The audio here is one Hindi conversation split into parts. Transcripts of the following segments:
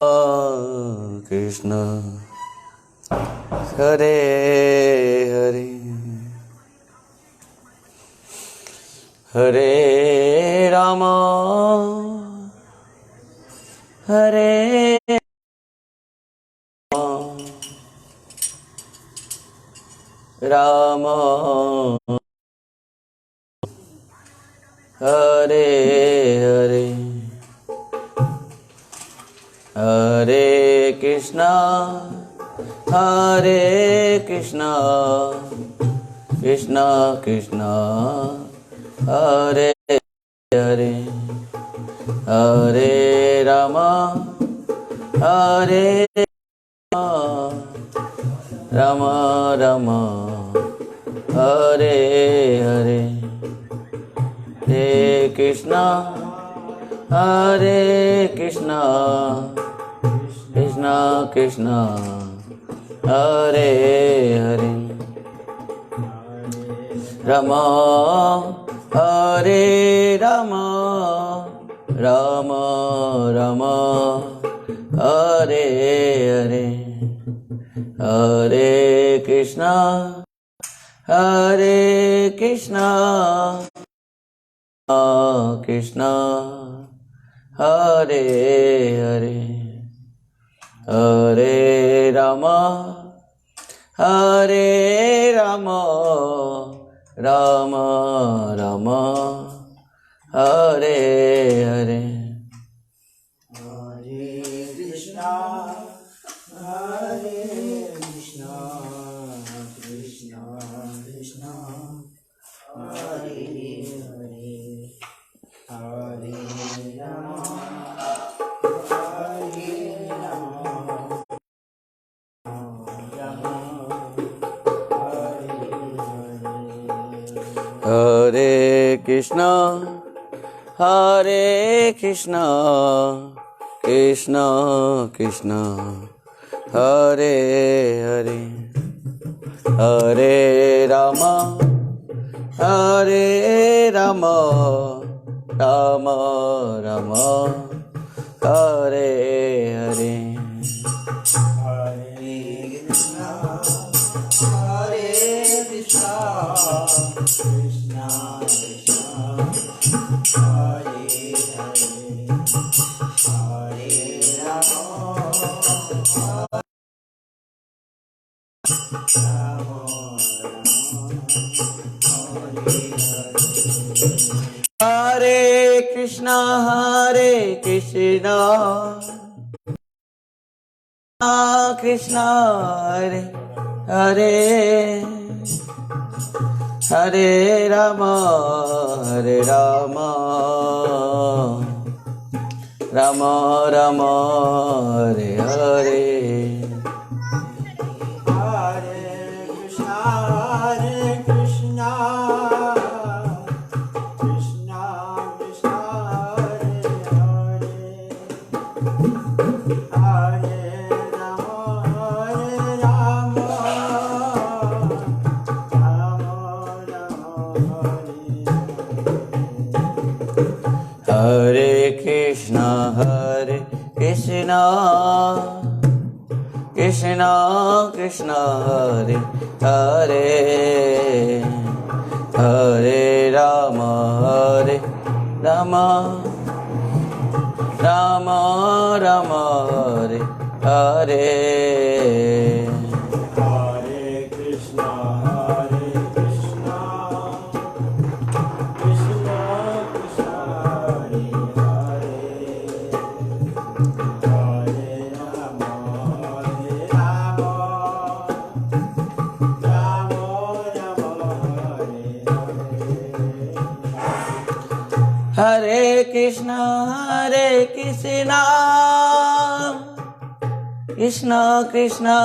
Krishna Hare Hare Hare Rama Hare Rama Hare Hare Hare Krishna Hare Krishna Krishna Krishna Hare Hare Hare Rama Hare Rama Rama Hare Hare Hare Krishna Hare Krishna Krishna Krishna Hare Hare Rama Hare Rama Rama Rama Hare Hare Hare Krishna Hare Krishna Krishna Hare Hare Hare Rama Hare Rama Rama Rama Hare Hare Hare Krishna Hare Krishna Krishna Krishna Hare Hare Hare Rama Hare Rama Rama Hare Hare Hare Krishna Hare Krishna Krishna Krishna Hare Hare Hare Rama Hare Rama Rama Rama Hare Hare Hare Krishna Hare Krishna Krishna Krishna Hare Hare Hare Rama Rama Hare Krishna Hare Krishna Krishna Hare Hare Hare Rama Hare Rama Rama Rama Hare Hare Hare Krishna Hare Krishna Krishna Krishna Hare Hare Hare Rama Hare Rama Rama Rama Hare Hare Krishna Hare Krishna Krishna Krishna Hare Hare Hare Rama Hare Rama Rama Rama Hare Hare Hare Krishna Hare Krishna Krishna Krishna Hare Hare Hare Rama Hare Rama Rama Rama Hare Hare Hare Krishna Hare Krishna Krishna Krishna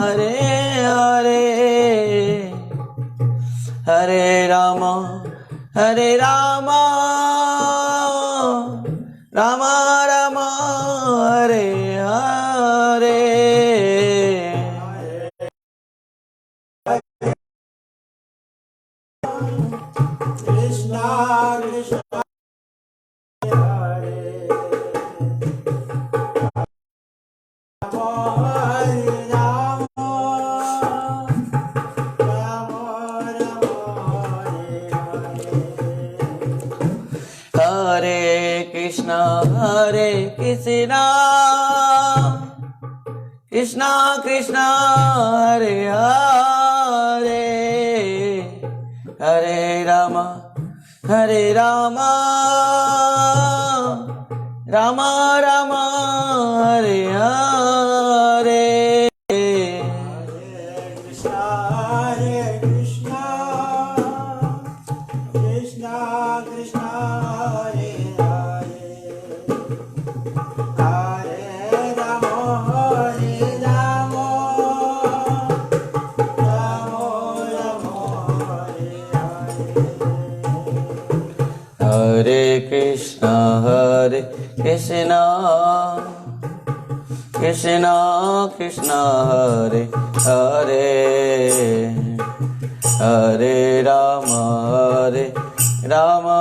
Hare Hare Hare Rama Hare Rama Rama Rama Hare Hare Krishna Krishna Krishna Hare Krishna Krishna Krishna Hare Hare Hare Rama Rama Rama Hare Hare Krishna Krishna Krishna Hare Hare Hare Rama Rama Hare Hare Hare Krishna Krishna Krishna Krishna Hare Hare Hare Rama Rama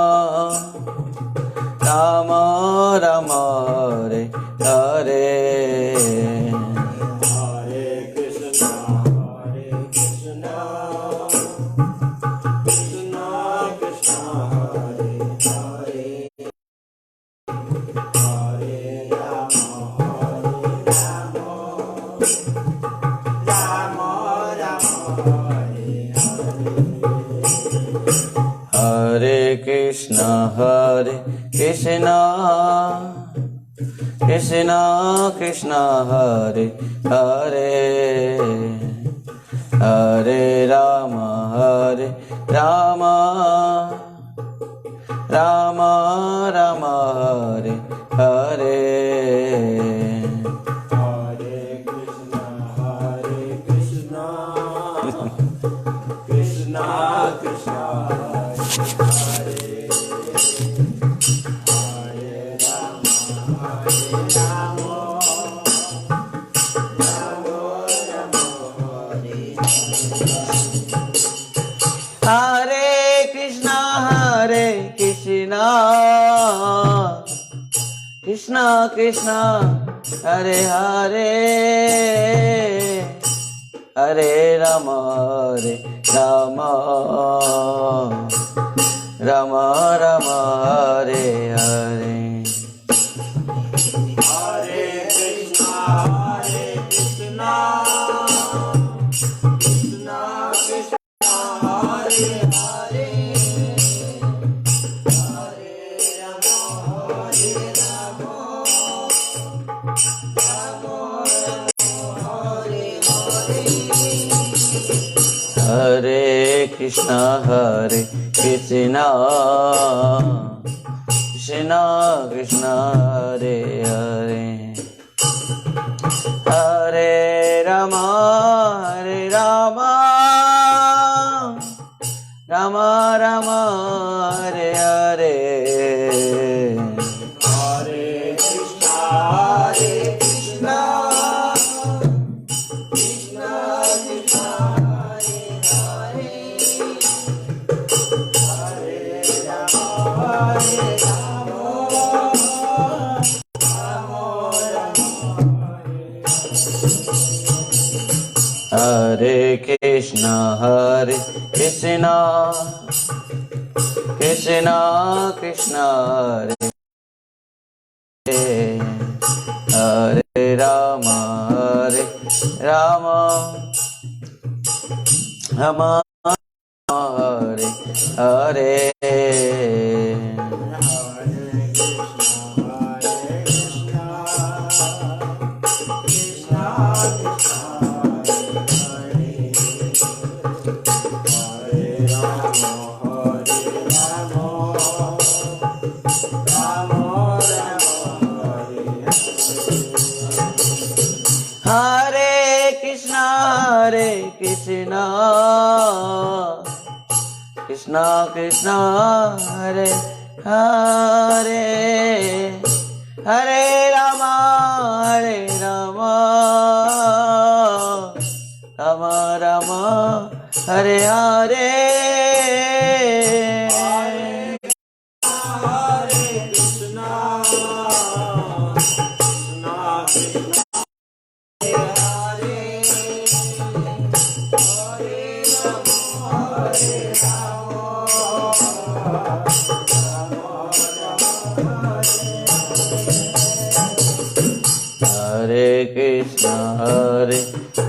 Rama Rama Hare Hare Hare Krishna Krishna Krishna Hare Hare Hare Rama Rama Hare Hare Krishna Krishna Krishna Krishna Hare Hare Hare Rama Rama Rama Rama Hare Hare Hare Krishna Krishna Krishna Krishna Hare Hare Rama Rama Hare Krishna Krishna Krishna Hare Hare Hare Rama Rama Rama Rama Hare Hare Hare Krishna Krishna Krishna Hare Hare Hare Rama Hare Krishna Krishna Krishna Krishna Hare Hare Hare Rama Rama Rama Hare Hare Hare Krishna Krishna Krishna Krishna Hare Hare Hare Rama Hare Krishna Krishna Krishna Krishna Hare Hare Rama Rama Rama Hare Hare Hare Krishna Krishna Krishna Hare Hare Hare Rama Rama Rama Hare Hare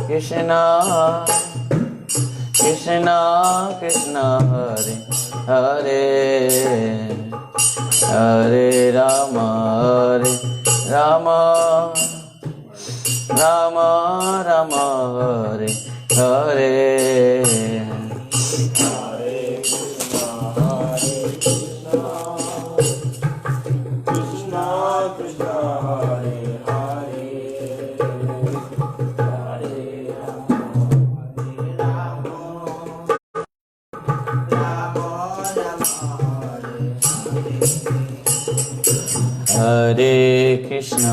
Krishna Krishna Krishna Hare Hare Hare Rama Rama Rama Rama Hare Hare Hare Krishna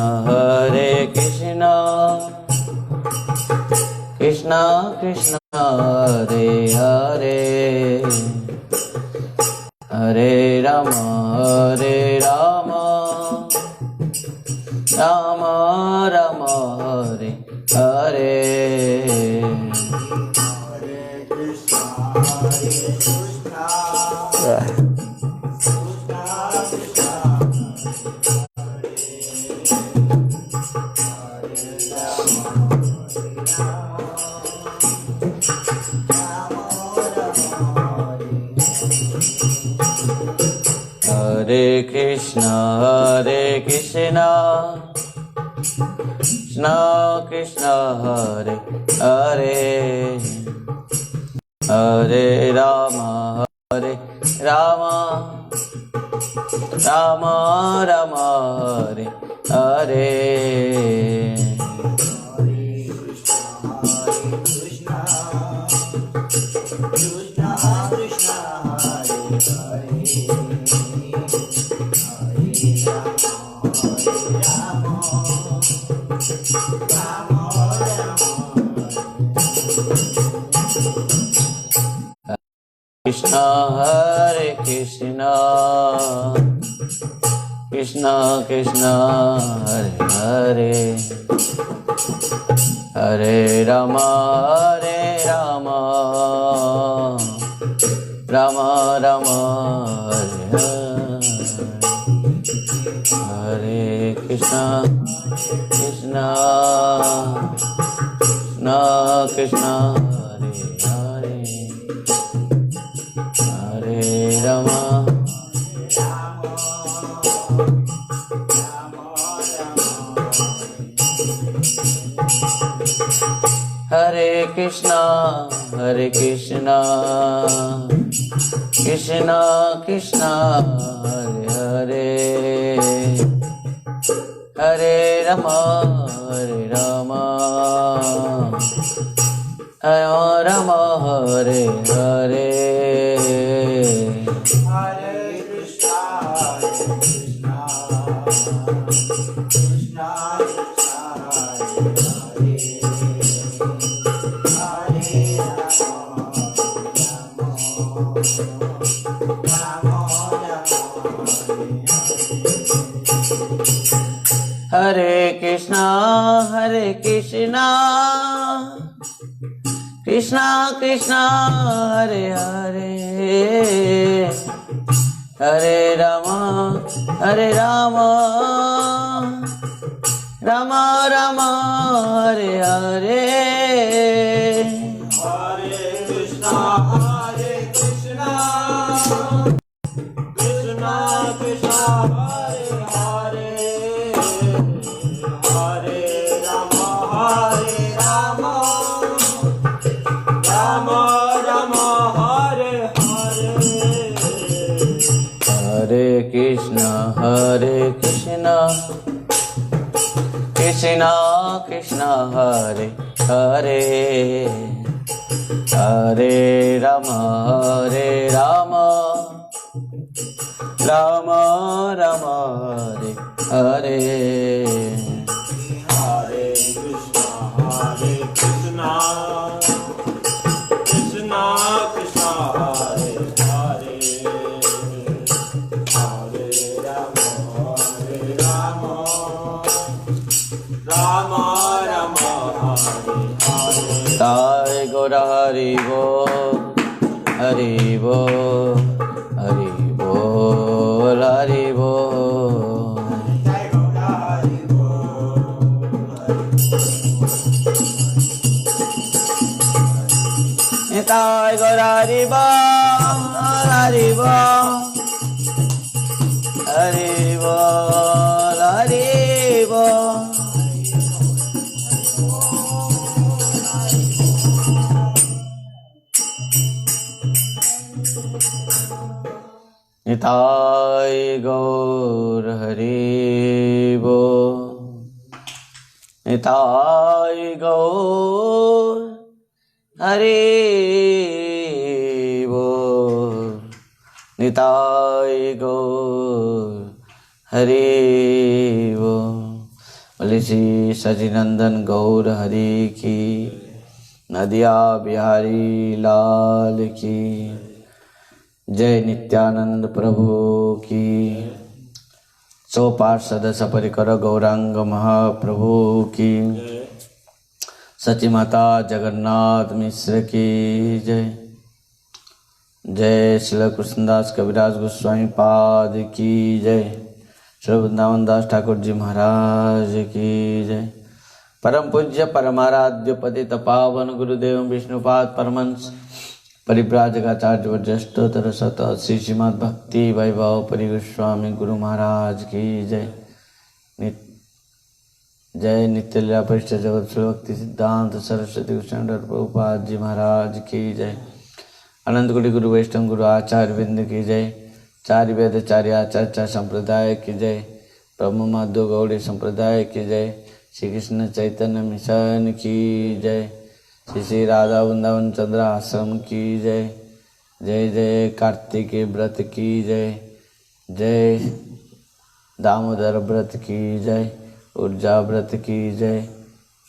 Krishna Krishna Hare Hare Hare Rama Rama Rama Rama Hare Hare Hare Krishna Krishna Krishna Hare Hare Hare Rama Rama Rama Rama Hare Hare Krishna Hare Krishna Krishna Krishna Hare Hare Hare Rama Rama Rama Rama Hare Hare Krishna Krishna Krishna Hare Hare Hare Rama Hare Krishna Krishna Krishna Hare Hare Hare Rama Rama Rama Hare Hare Hare Krishna Krishna Hare Krishna Krishna Krishna Hare Hare Hare Rama Rama Rama Rama Hare Hare Hare Krishna Krishna Krishna Hare Hare Hare Rama Rama Rama Rama Hare Hare Hare Krishna Krishna Krishna Hare Hare Hare Rama Rama Rama Rama Hare Hare Hare Krishna Krishna Krishna Hare Hare Hare Rama Rama Rama Hare Hare Jai Gaura Hari Bol Hari Bol Hari Bol Hari Bol Jai Gaura Hari Bol गौर हरि बोल हरि बोल हरि बोल हरि बोल। निताय गौर हरि बोल निताय गौर हरि बोल निताय गौर हरि बोल। बोले श्री सचिनंदन गौर हरि की, नदिया बिहारी लाल की जय, नित्यानंद प्रभु की, सो पार्षद सपरिकर गौरांग महाप्रभु की, सची माता जगन्नाथ मिश्र की जय। जय श्री कृष्णदास कविराज गोस्वामी पाद की जय। श्री वृंदावन दास ठाकुर जी महाराज की जय। परम पूज्य परमाराध्य पतित पावन गुरुदेव विष्णुपाद परमंश परिव्राजकाचार्य वज्रष्टोत्तर शत श्री श्रीमद् भक्ति वैभव परिगोस्वामी गुरु महाराज की जय। जय नित्य लीला परिष्ठ जगत श्री भक्ति सिद्धांत सरस्वती कृष्ण प्रभुपाद जी महाराज की जय। अनंत गुरु गुरु वैष्णव गुरु आचार्य वृंद की जय। चारि वेद चारि आचार्य संप्रदाय की जय। ब्रह्म माधव गौड़ी संप्रदाय की जय। श्री कृष्ण चैतन्य मिशन की जय। श्री श्री राधा वृंदावन चंद्र आश्रम की जय। जय जय कार्तिकेय व्रत की जय। जय दामोदर व्रत की जय। ऊर्जा व्रत की जय।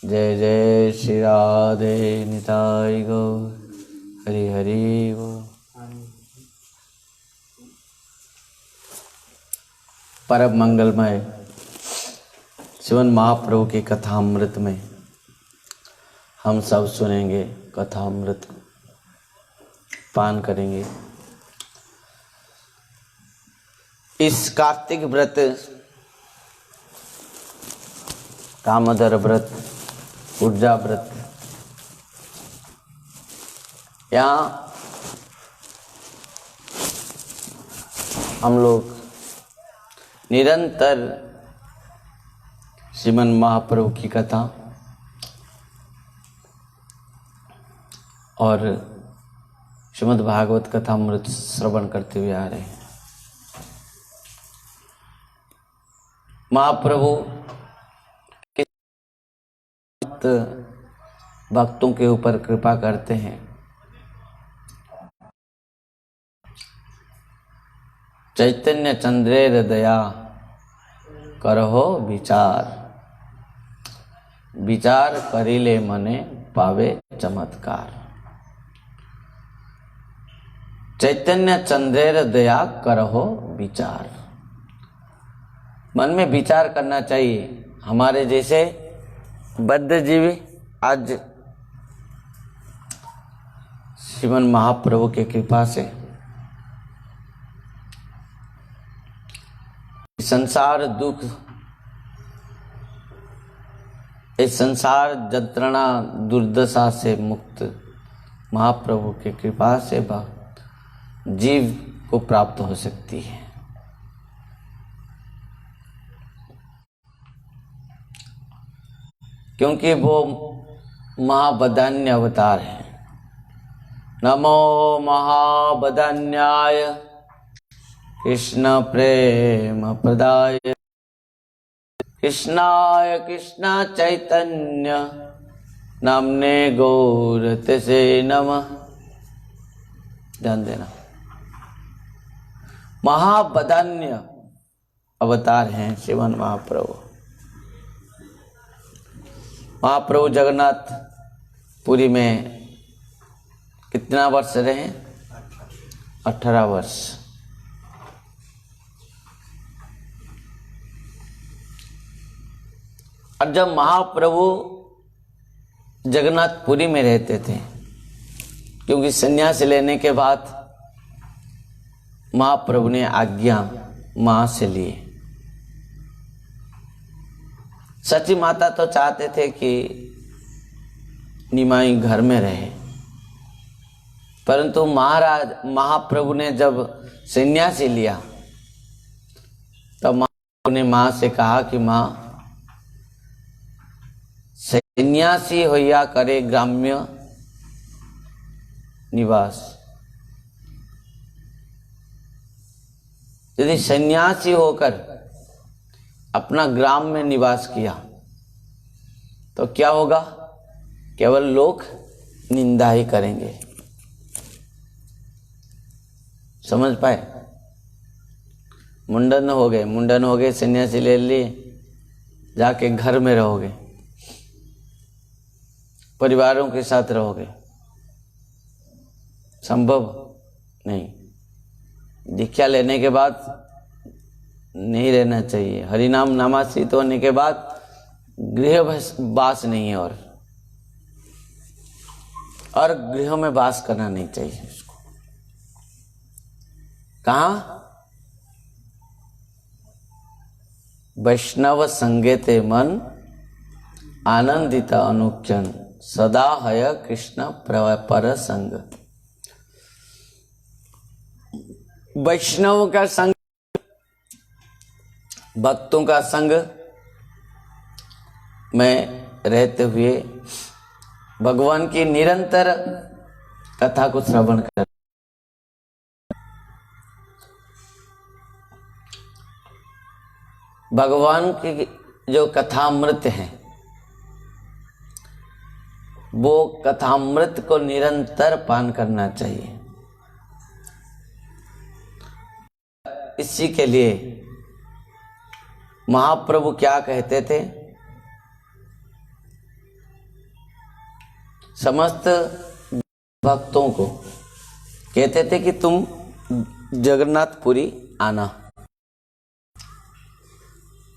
जय जय श्री राधे निताय गौर हरि हरि बोल। परम मंगलमय श्रीमद् महाप्रभु की कथामृत में हम सब सुनेंगे, कथामृत पान करेंगे। इस कार्तिक व्रत, दामोदर व्रत, ऊर्जा व्रत, यहाँ हम लोग निरंतर श्रीमद् महाप्रभु की कथा और श्रीमद् भागवत कथामृत श्रवण करते हुए आ रहे हैं। महाप्रभु भक्तों के ऊपर कृपा करते हैं। चैतन्य चंद्रेर दया करहो विचार, विचार करिले मने पावे चमत्कार। चैतन्य चंद्रेर दया करहो विचार, मन में विचार करना चाहिए। हमारे जैसे बद्धजीवी आज श्रीमद् महाप्रभु के कृपा से संसार दुख, इस संसार जंत्रणा दुर्दशा से मुक्त महाप्रभु की कृपा से जीव को प्राप्त हो सकती है। क्योंकि वो महावदान्य अवतार है। नमो महावदान्याय कृष्ण प्रेम प्रदाय, कृष्णाय कृष्ण चैतन्य नामने गौर तसे नमः। ध्यान देना, महावदान्य अवतार हैं श्रीमद् महाप्रभु। महाप्रभु जगन्नाथ पुरी में कितना वर्ष रहे? 18 वर्ष। और जब महाप्रभु जगन्नाथपुरी में रहते थे, क्योंकि संन्यास लेने के बाद महाप्रभु ने आज्ञा मां से ली। सची माता तो चाहते थे कि निमाई घर में रहे, परंतु महाप्रभु ने जब संन्यासी लिया तब महाप्रभु ने माँ से कहा कि माँ, संन्यासी होया करे ग्राम्य निवास। यदि सन्यासी होकर अपना ग्राम में निवास किया तो क्या होगा? केवल लोग निंदा ही करेंगे। समझ पाए? मुंडन हो गए, सन्यासी ले लिए, जाके घर में रहोगे, परिवारों के साथ रहोगे, संभव नहीं। दीक्षा लेने के बाद नहीं रहना चाहिए। हरिनाम नामाश्रित होने के बाद गृह वास नहीं है, और गृह में वास करना नहीं चाहिए उसको। कहाँ? वैष्णव संगेते मन आनंदित अनुक्षण सदा हय कृष्ण पर संग। वैष्णव का संग, भक्तों का संग में रहते हुए भगवान की निरंतर कथा को श्रवण कर, भगवान की जो कथामृत है वो कथामृत को निरंतर पान करना चाहिए। इसी के लिए महाप्रभु क्या कहते थे? समस्त भक्तों को कहते थे कि तुम जगन्नाथपुरी आना,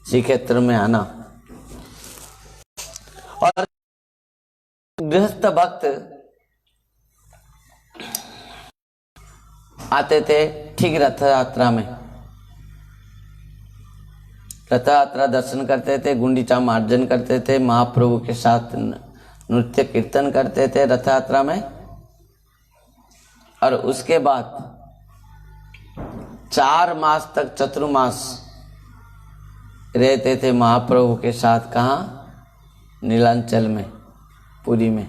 श्री क्षेत्र में आना। और गृहस्थ भक्त आते थे ठीक रथ यात्रा में, रथ यात्रा दर्शन करते थे, गुंडीचा मार्जन करते थे, महाप्रभु के साथ नृत्य कीर्तन करते थे रथ यात्रा में। और उसके बाद 4 मास तक चतुर्मास रहते थे महाप्रभु के साथ। कहाँ? नीलांचल में, पुरी में।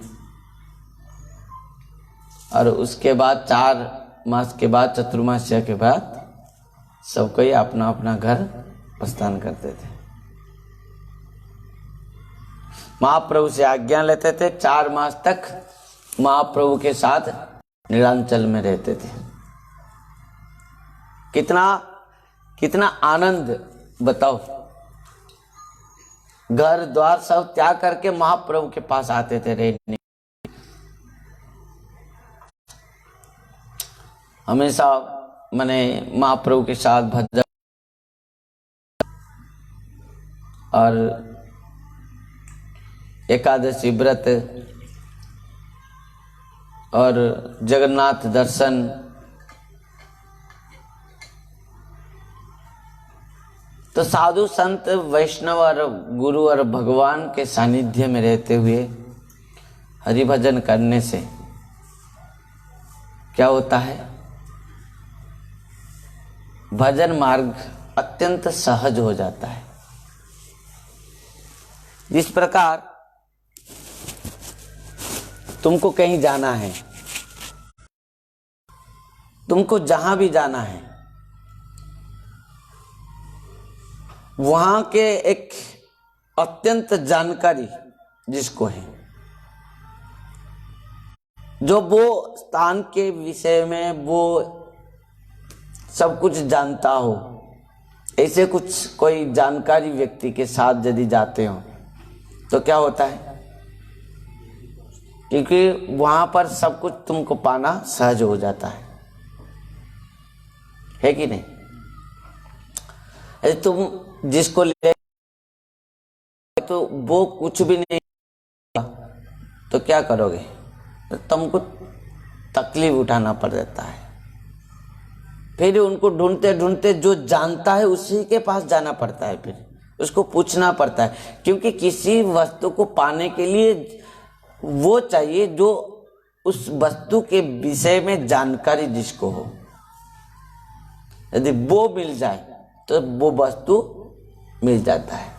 और उसके बाद 4 मास के बाद, चतुर्मास्य के बाद, सब कोई अपना अपना घर प्रस्थान करते थे। महाप्रभु से आज्ञा लेते थे, 4 मास तक महाप्रभु के साथ नीलांचल में रहते थे। कितना आनंद बताओ। घर द्वार सब त्याग करके महाप्रभु के पास आते थे रहने। हमेशा मैंने महाप्रभु के साथ भजन और एकादशी व्रत और जगन्नाथ दर्शन, तो साधु संत वैष्णव और गुरु और भगवान के सानिध्य में रहते हुए हरि भजन करने से क्या होता है? भजन मार्ग अत्यंत सहज हो जाता है। जिस प्रकार तुमको कहीं जाना है, तुमको जहां भी जाना है, वहां के एक अत्यंत जानकारी जिसको है, जो वो स्थान के विषय में वो सब कुछ जानता हो, ऐसे कुछ कोई जानकारी व्यक्ति के साथ यदि जाते हो तो क्या होता है? क्योंकि वहां पर सब कुछ तुमको पाना सहज हो जाता है कि नहीं? यदि तुम जिसको ले तो वो कुछ भी नहीं तो क्या करोगे? तो तुमको तकलीफ उठाना पड़ जाता है। फिर उनको ढूंढते ढूंढते जो जानता है उसी के पास जाना पड़ता है, फिर उसको पूछना पड़ता है। क्योंकि किसी वस्तु को पाने के लिए वो चाहिए जो उस वस्तु के विषय में जानकारी जिसको हो, यदि वो मिल जाए तो वो वस्तु मिल जाता है।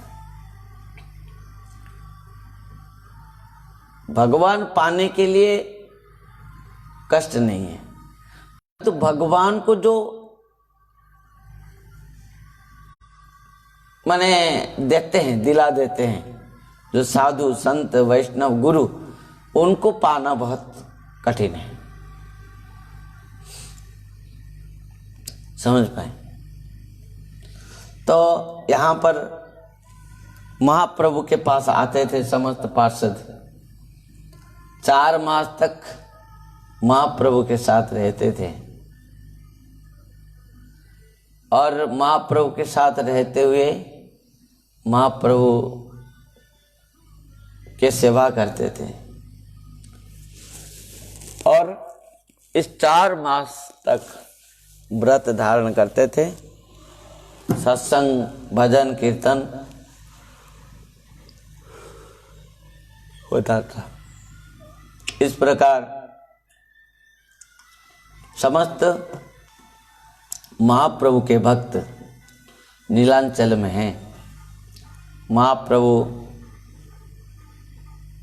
भगवान पाने के लिए कष्ट नहीं है, तो भगवान को जो माने देते हैं, दिला देते हैं, जो साधु संत वैष्णव गुरु, उनको पाना बहुत कठिन है। समझ पाए? तो यहाँ पर महाप्रभु के पास आते थे समस्त पार्षद, 4 मास तक महाप्रभु के साथ रहते थे और महाप्रभु के साथ रहते हुए महाप्रभु के सेवा करते थे। और इस 4 मास तक व्रत धारण करते थे, सत्संग भजन कीर्तन होता था। इस प्रकार समस्त महाप्रभु के भक्त नीलांचल में हैं। महाप्रभु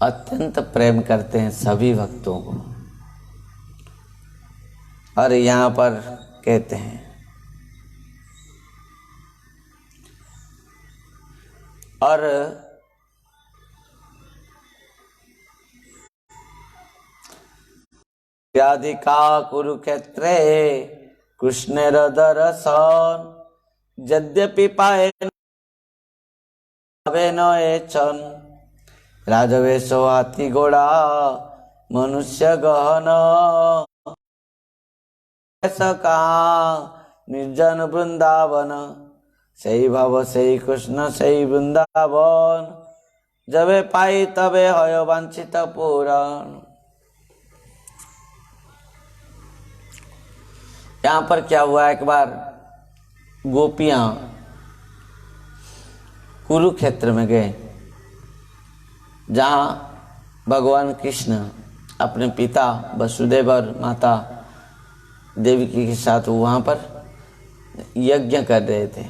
अत्यंत प्रेम करते हैं सभी भक्तों को। और यहाँ पर कहते हैं, और राधिका कुरुक्षेत्रे कृष्णेर दर्शन यद्यपि पायेन राजवेशो हाथी घोड़ा मनुष्य गहन सका निर्जन वृंदावन सही भाव सही कृष्ण सही वृंदावन जबे पाई तबे हय वांछित पूरण। यहाँ पर क्या हुआ, एक बार गोपियां कुरुक्षेत्र में गए, जहाँ भगवान कृष्ण अपने पिता वसुदेव और माता देवकी के साथ वहाँ पर यज्ञ कर रहे थे।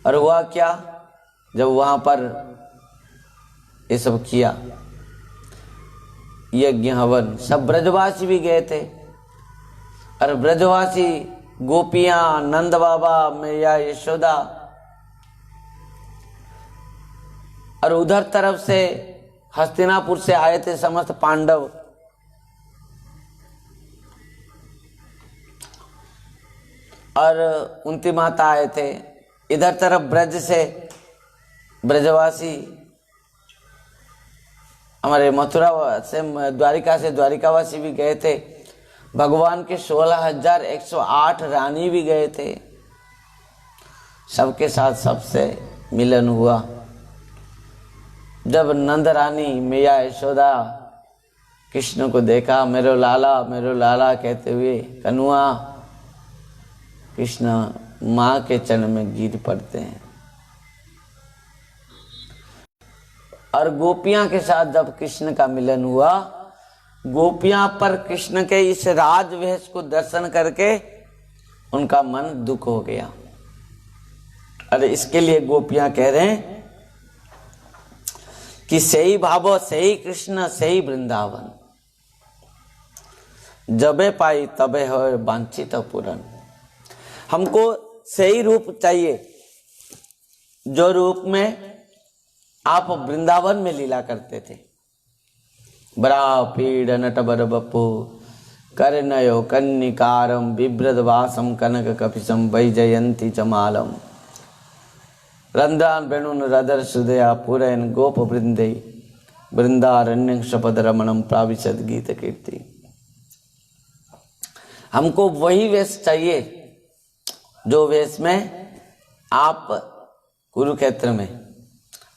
और हुआ क्या, जब वहाँ पर ये सब किया यज्ञ हवन, सब ब्रजवासी भी गए थे। और ब्रजवासी गोपियां, नंद बाबा, मैया यशोदा, और उधर तरफ से हस्तिनापुर से आए थे समस्त पांडव। और कुंती माता आए थे। इधर तरफ ब्रज से ब्रजवासी, हमारे मथुरा से, द्वारिका से द्वारिकावासी भी गए थे। भगवान के 16,108 रानी भी गए थे। सबके साथ सबसे मिलन हुआ। जब नंद रानी मैया यशोदा कृष्ण को देखा, मेरो लाला कहते हुए कन्हुआ, कृष्ण माँ के चरण में गिर पड़ते हैं। और गोपियां के साथ जब कृष्ण का मिलन हुआ, गोपियां पर कृष्ण के इस राजवेश को दर्शन करके उनका मन दुख हो गया। अरे इसके लिए गोपियां कह रहे हैं कि सही भावो सही कृष्ण सही वृंदावन जबे पाई तबे हो वांछित पूरण। हमको सही रूप चाहिए, जो रूप में आप वृंदावन में लीला करते थे। बरा पीड़ नट बर बपू करनयो कन्निकारम बिभ्रदवासम कनक कपिसम वैजयंती चमालम रंध्रान वेणुन रदर सुदया पुरैन गोप वृंदे वृंदारण्य शपद रमणम प्राविशद गीत कीर्ति। हमको वही वेश चाहिए जो वेश में आप कुरुक्षेत्र में,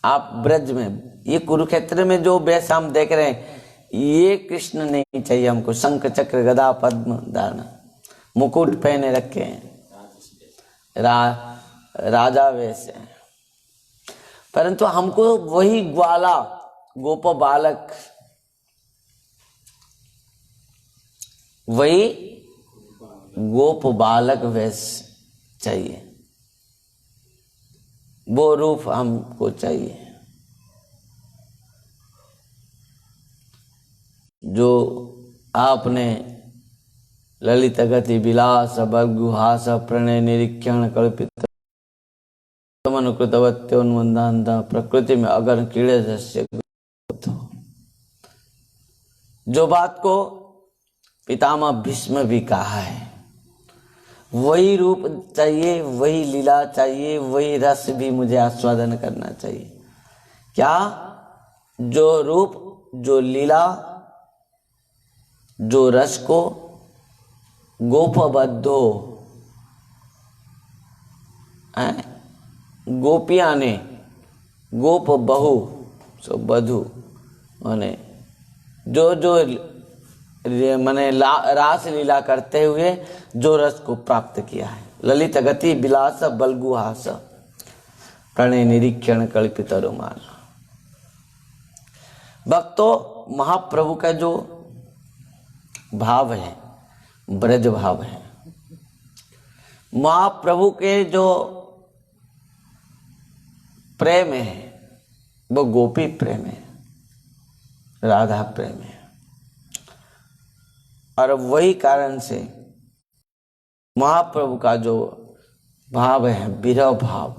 आप ब्रज में, ये कुरुक्षेत्र में जो वेश हम देख रहे हैं, ये कृष्ण नहीं चाहिए हमको। शंख चक्र गदा पद्म धारण, मुकुट पहने रखे हैं, राजा वेश है। परंतु हमको वही ग्वाला गोप बालक वही गोप बालक वैसे चाहिए, वो रूप हमको चाहिए जो आपने ललित गति विलास बलगुहास प्रणय निरीक्षण कल्पित मनुकृतवत्योन्मंदान्त प्रकृति में अगर कीड़े जैसे। जो बात को पितामह भीष्म भी कहा है, वही रूप चाहिए, वही लीला चाहिए, वही रस भी मुझे आस्वादन करना चाहिए। क्या? जो रूप, जो लीला, जो रस को गोपबद्धो गोपियां ने, गोप बहु सो बधु माने जो जो माने रास लीला करते हुए जो रस को प्राप्त किया है। ललित गति विलास बलगुहास प्रणय निरीक्षण कल्पित रोमान। भक्तों, महाप्रभु का जो भाव है, ब्रज भाव है, महाप्रभु के जो प्रेम है वो गोपी प्रेम है, राधा प्रेम है। और वही कारण से महाप्रभु का जो भाव है विरह भाव,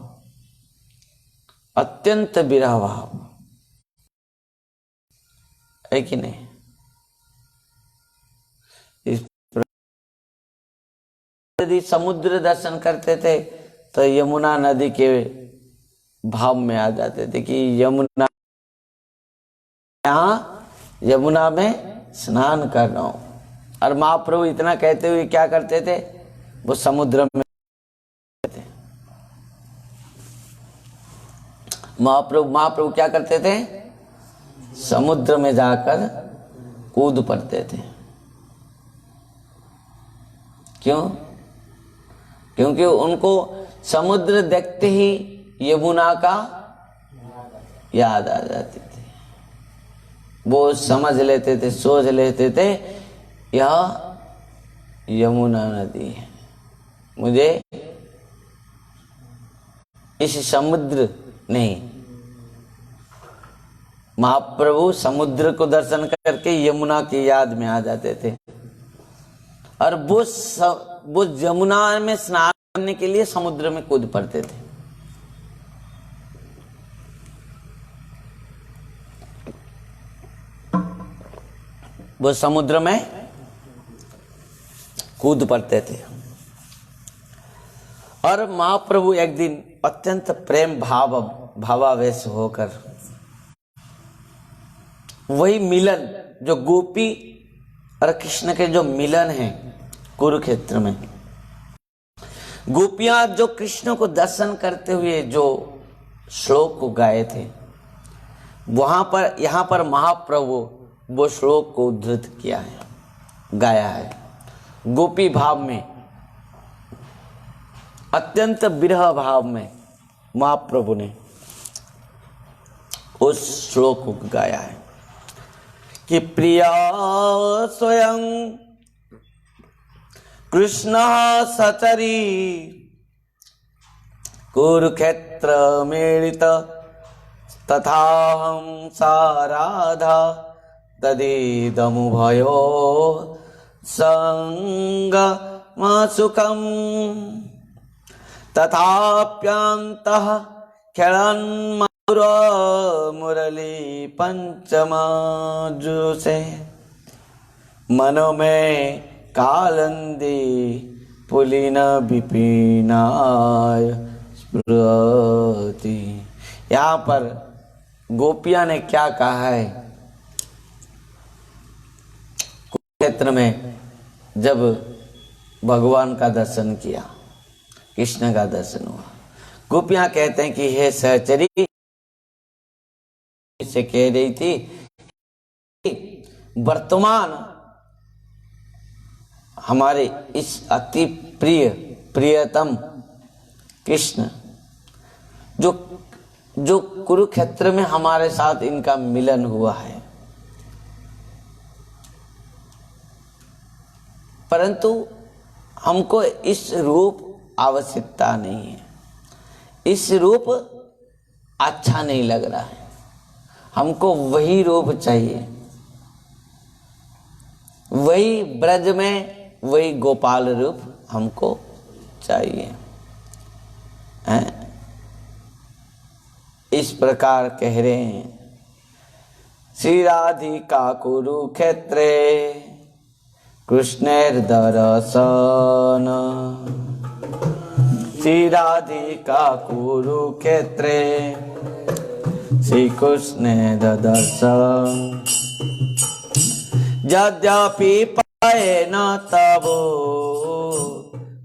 अत्यंत विरह भाव है कि नहीं। यदि समुद्र दर्शन करते थे तो यमुना नदी के भाव में आ जाते थे कि यमुना, यहाँ यमुना में स्नान कर रहा हूं। और महाप्रभु इतना कहते हुए क्या करते थे, वो समुद्र में थे। महाप्रभु क्या करते थे, समुद्र में जाकर कूद पड़ते थे। क्यों? क्योंकि उनको समुद्र देखते ही यमुना का याद आ जाती थी। वो समझ लेते थे, सोच लेते थे यह यमुना नदी है, मुझे इस समुद्र नहीं। महाप्रभु समुद्र को दर्शन करके यमुना की याद में आ जाते थे और वो यमुना में स्नान करने के लिए समुद्र में कूद पड़ते थे। वो समुद्र में कूद पड़ते थे। और महाप्रभु एक दिन अत्यंत प्रेम भावावेश होकर वही मिलन जो गोपी और कृष्ण के जो मिलन है कुरुक्षेत्र में, गोपियां जो कृष्ण को दर्शन करते हुए जो श्लोक को गाए थे, वहां पर यहां पर महाप्रभु वो श्लोक को उद्धृत किया है, गाया है। गोपी भाव में, अत्यंत विरह भाव में महाप्रभु ने उस श्लोक को गाया है कि प्रिया स्वयं कृष्ण सचरी कुरुक्षेत्र मेलित तथा हम साराधा तदिदमुभयो संगमसुखं तथाप्यन्तः खेलन् मुरली पंचमाजुसे मनो में कालंदी पुलिन विपिनाय स्मृति। यहाँ पर गोपिया ने क्या कहा है, क्षेत्र में जब भगवान का दर्शन किया, कृष्ण का दर्शन हुआ, गोपियां कहते हैं कि हे सहचरी, से कह रही थी वर्तमान हमारे इस अति प्रियतम कृष्ण जो कुरुक्षेत्र में हमारे साथ इनका मिलन हुआ है, परंतु हमको इस रूप आवश्यकता नहीं है, इस रूप अच्छा नहीं लग रहा है, हमको वही रूप चाहिए, वही ब्रज में वही गोपाल रूप हमको चाहिए हैं? इस प्रकार कह रहे हैं, श्री राधिका कुरुक्षेत्रे कृष्णेर दर्शन, श्री राधिका कुरुक्षेत्रे श्री कृष्णे दर्शन, यद्यपि पाए न तबो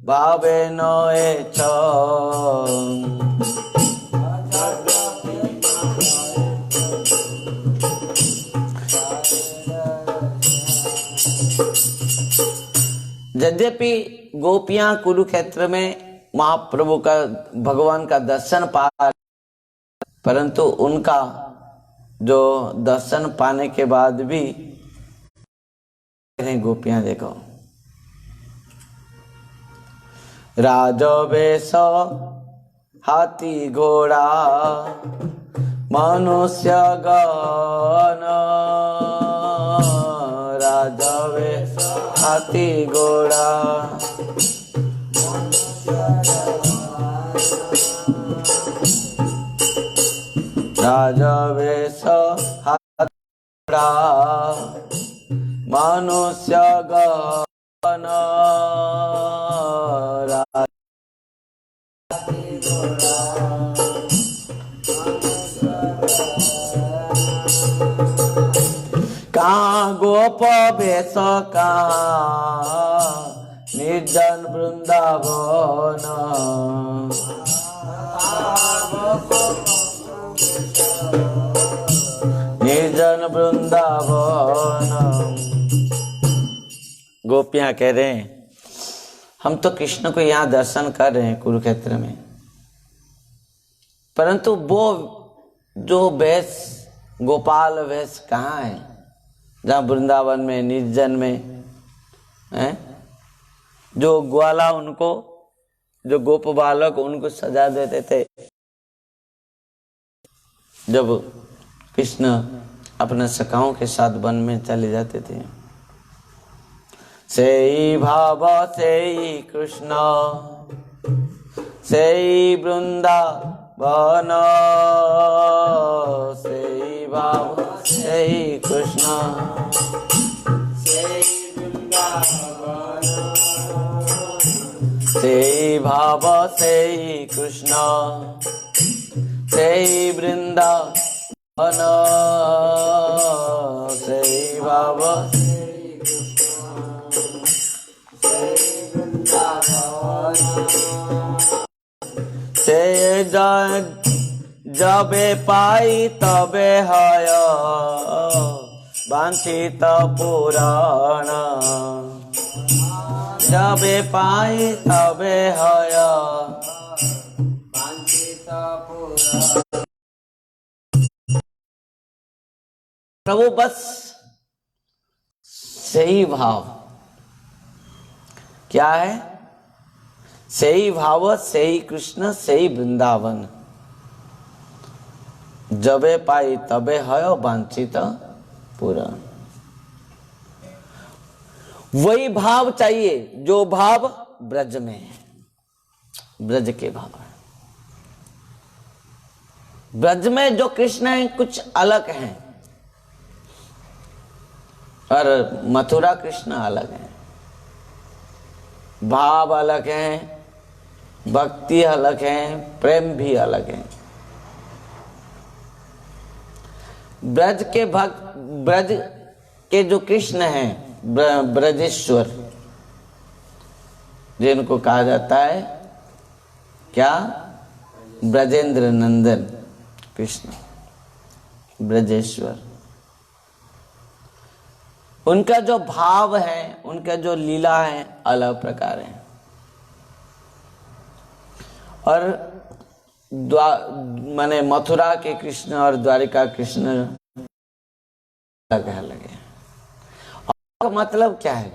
भावे न एच, यद्यपि गोपियां कुरुक्षेत्र में महाप्रभु का भगवान का दर्शन पा, परंतु उनका जो दर्शन पाने के बाद भी गोपियां देखो, राजवेश हाथी घोड़ा मनुष्य गण, राजवेश हाथी घोड़ा राजवेश हाथी घोड़ा मनुष्य गण, कहाँ गोप भेष कहाँ निर्जन वृंदावन, निर्जन वृंदावन। गोपियां कह रहे हैं हम तो कृष्ण को यहाँ दर्शन कर रहे हैं कुरुक्षेत्र में, परंतु वो जो वेश गोपाल वेश कहाँ है, जहाँ वृंदावन में निर्जन में है? जो ग्वाला उनको, जो गोप बालक उनको सजा देते थे जब कृष्ण अपने सखाओं के साथ वन में चले जाते थे, सेई भाव सेई कृष्ण सेई वृंदावन, सेई भाव सेई कृष्ण सेई वृंदावन, सेई भाव सेई कृष्ण सेई वृंदावन, सेई भाव से जबे पाई तबे हय वांछित पुराण, जबे पाई तबे हय वांछित पुराण। प्रभु बस सही भाव क्या है, सही भाव सही कृष्ण सही वृंदावन, जबे पाई तबे है वांछित पुराण। वही भाव चाहिए जो भाव ब्रज में है, ब्रज के भाव है। ब्रज में जो कृष्ण है कुछ अलग हैं और मथुरा कृष्ण अलग है, भाव अलग है, भक्ति अलग है, प्रेम भी अलग है। ब्रज के जो कृष्ण हैं, ब्रजेश्वर जिनको कहा जाता है क्या, ब्रजेंद्र नंदन कृष्ण ब्रजेश्वर, उनका जो भाव है, उनका जो लीला है अलग प्रकार है। और माने मथुरा के कृष्ण और द्वारिका कृष्ण अलग अलग है। और मतलब क्या है,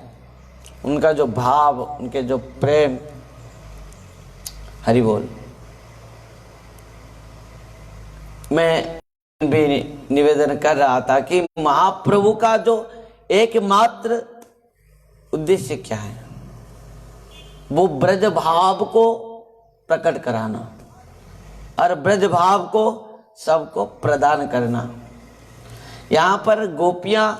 उनका जो भाव, उनके जो प्रेम, हरि बोल। मैं भी निवेदन कर रहा था कि महाप्रभु का जो एकमात्र उद्देश्य क्या है, वो ब्रज भाव को प्रकट कराना और ब्रज भाव को सबको प्रदान करना। यहाँ पर गोपियां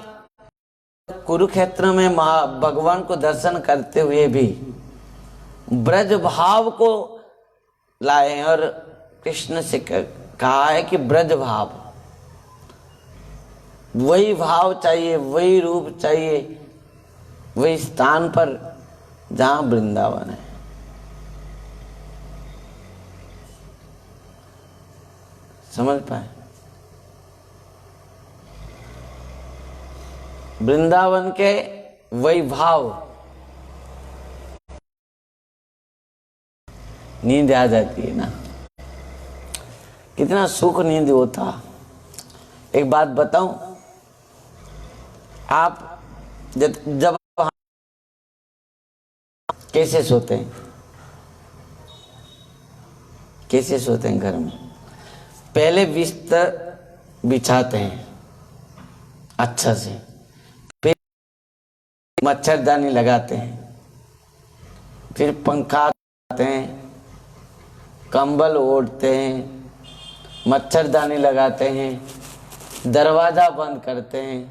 कुरुक्षेत्र में भगवान को दर्शन करते हुए भी ब्रज भाव को लाए और कृष्ण से कहा है कि ब्रज भाव, वही भाव चाहिए, वही रूप चाहिए, वही स्थान पर जहां वृंदावन है। समझ पाए? वृंदावन के वही भाव, नींद आ जाती है ना, कितना सुख नींद होता। एक बात बताऊं, आप जब कैसे सोते हैं, कैसे सोते हैं घर में? पहले बिस्तर बिछाते हैं अच्छा से, फिर मच्छरदानी लगाते हैं, फिर पंखा लगाते हैं, कंबल ओढ़ते हैं, मच्छरदानी लगाते हैं, दरवाजा बंद करते हैं।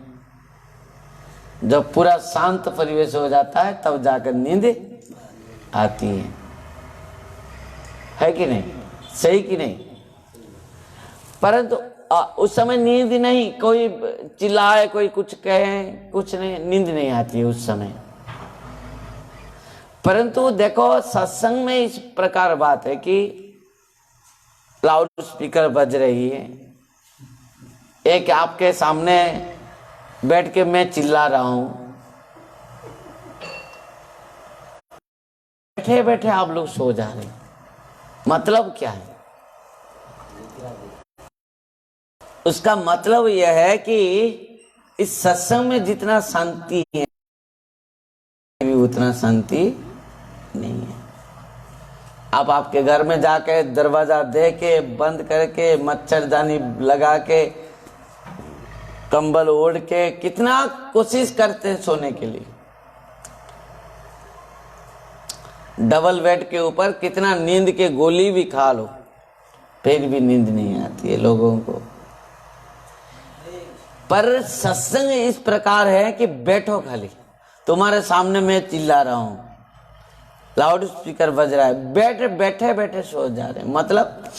जब पूरा शांत परिवेश हो जाता है तब जाकर नींद आती है कि नहीं? सही कि नहीं? परंतु उस समय नींद नहीं, कोई चिल्लाए, कोई कुछ कहे, कुछ नहीं, नींद नहीं आती है उस समय। परंतु देखो, सत्संग में इस प्रकार बात है कि लाउड स्पीकर बज रही है, एक आपके सामने बैठ के मैं चिल्ला रहा हूं, बैठे बैठे आप लोग सो जा रहे हैं। मतलब क्या है? उसका मतलब यह है कि इस सत्संग में जितना शांति है उतना शांति नहीं है। आप आपके घर में जाके दरवाजा दे के बंद करके मच्छरदानी लगा के कंबल ओढ़ के कितना कोशिश करते हैं सोने के लिए, डबल बेड के ऊपर कितना नींद के गोली भी खा लो, फिर भी नींद नहीं आती है लोगों को। पर सत्संग इस प्रकार है कि बैठो, खाली तुम्हारे सामने मैं चिल्ला रहा हूं, लाउड स्पीकर बज रहा है, बैठे बैठे सो जा रहे हैं। मतलब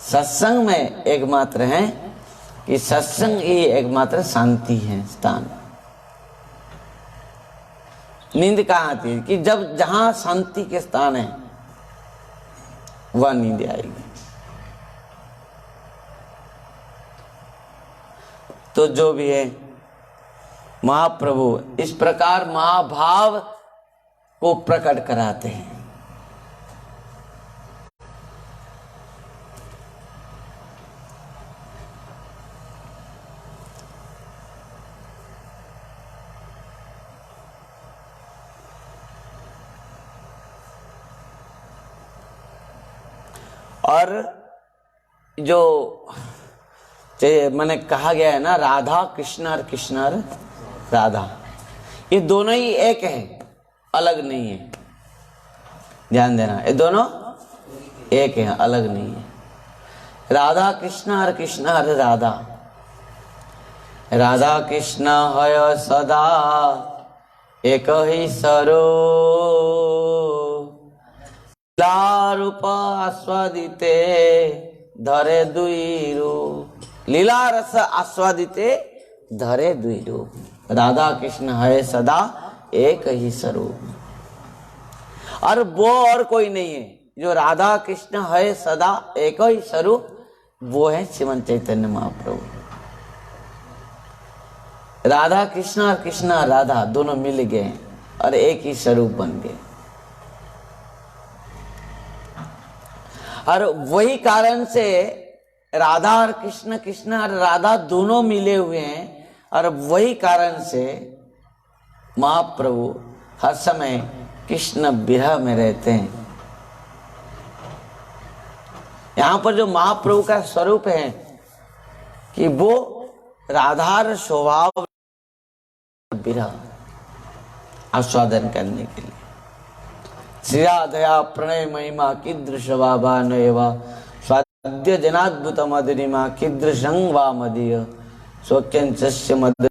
सत्संग में एकमात्र है कि सत्संग ही एकमात्र शांति है स्थान। नींद कहाँ आती है? कि जब जहां शांति के स्थान है वह नींद आएगी। तो जो भी है, महाप्रभु इस प्रकार महाभाव को प्रकट कराते हैं। और जो मैंने कहा गया है ना, राधा कृष्ण और कृष्ण और राधा, ये दोनों ही एक है, अलग नहीं है। ध्यान देना, ये दोनों एक है, अलग नहीं है। राधा कृष्ण और कृष्ण और राधा, राधा कृष्ण है सदा एक ही सरो, लीला रूप आस्वादिते धरे दुई रूप, लीला रस आस्वादिते धरे दुई रूप। राधा कृष्ण है सदा एक ही स्वरूप, और वो और कोई नहीं है। जो राधा कृष्ण है सदा एक ही स्वरूप, वो है श्रीमंत चैतन्य महाप्रभु। राधा कृष्ण और कृष्ण राधा दोनों मिल गए और एक ही स्वरूप बन गए। और वही कारण से राधा और कृष्ण, कृष्ण और राधा दोनों मिले हुए हैं, और वही कारण से महाप्रभु हर समय कृष्ण विरह में रहते हैं। यहां पर जो महाप्रभु का स्वरूप है कि वो राधार स्वभाव विरह आस्वादन करने के लिए श्री राधया प्रणय महिमा कीदृश बाबा नयवा स्वाद्य जनाद्भुत मधुरिमा कीदृशं वा मदीय स्वक्यंचस्य मद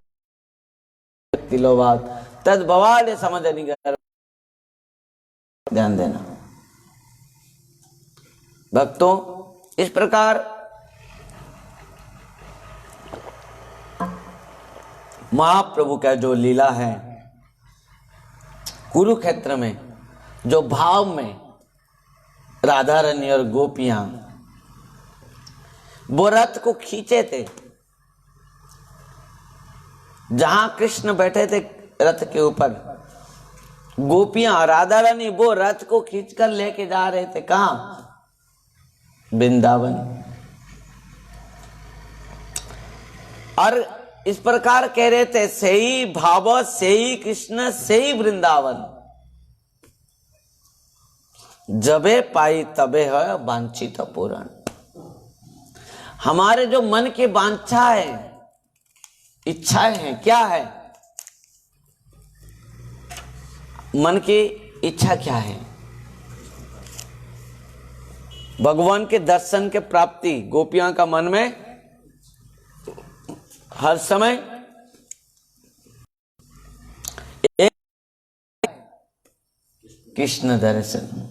तिलोवात तद भवाल समझनी कर। ध्यान देना भक्तों, इस प्रकार महाप्रभु का जो लीला है कुरुक्षेत्र में, जो भाव में राधा रानी और गोपियां वो रथ को खींचे थे, जहां कृष्ण बैठे थे रथ के ऊपर, गोपियां राधा रानी वो रथ को खींचकर लेके जा रहे थे। कहां? वृंदावन। और इस प्रकार कह रहे थे, सही भाव सही कृष्ण सही वृंदावन, जबे पाई तबे है वांछित पूर्ण। हमारे जो मन की वांछा है, इच्छाएं हैं, क्या है? मन की इच्छा क्या है? भगवान के दर्शन के प्राप्ति। गोपियां का मन में हर समय एक कृष्ण दर्शन।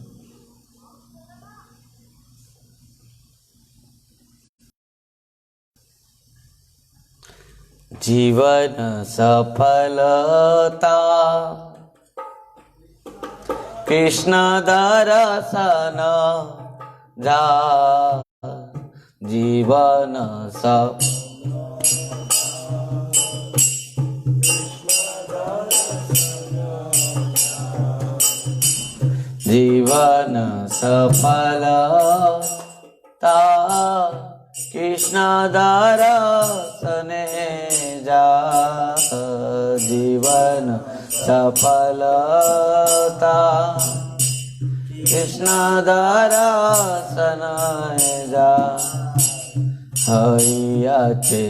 जीवन सफलता कृष्ण दर्शन जा, जीवन जीवन सफलता कृष्ण दर्शने जा, जीवन सफलता कृष्ण दर्शन जा। हरियाचे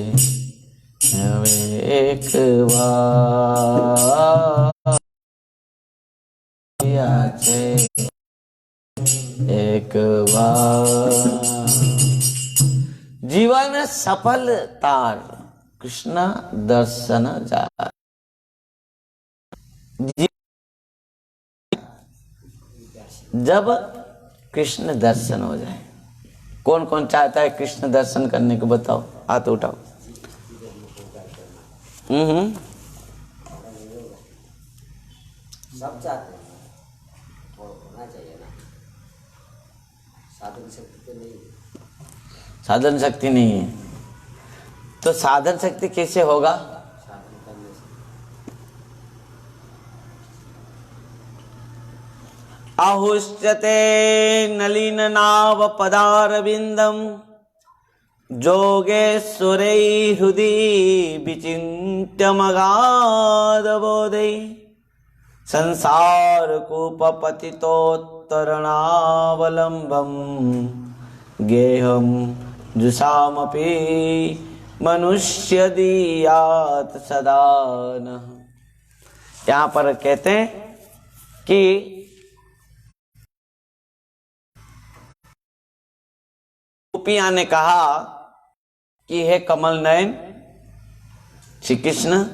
एक बार, हरियाचे एक बार, जीवन सफलता कृष्ण दर्शन जा। जब कृष्ण दर्शन हो जाए, कौन कौन चाहता है कृष्ण दर्शन करने को? बताओ, हाथ उठाओ। सब चाहते हैं, होना चाहिए ना। साधन शक्ति तो नहीं है। साधन शक्ति नहीं है तो साधन शक्ति कैसे होगा? साधन करने से। आहुष्यते नलिन नाव पदारविंदम जोगेश्वरै हृदि विचिन्त्य मगाधबोधै संसार कूपपतितोत्तरणावलम्बं गेहं जुषामपि मनुष्य दीयात् सदा नः। यहाँ पर कहते हैं कि गोपियां ने कहा कि हे कमल नयन श्री कृष्ण,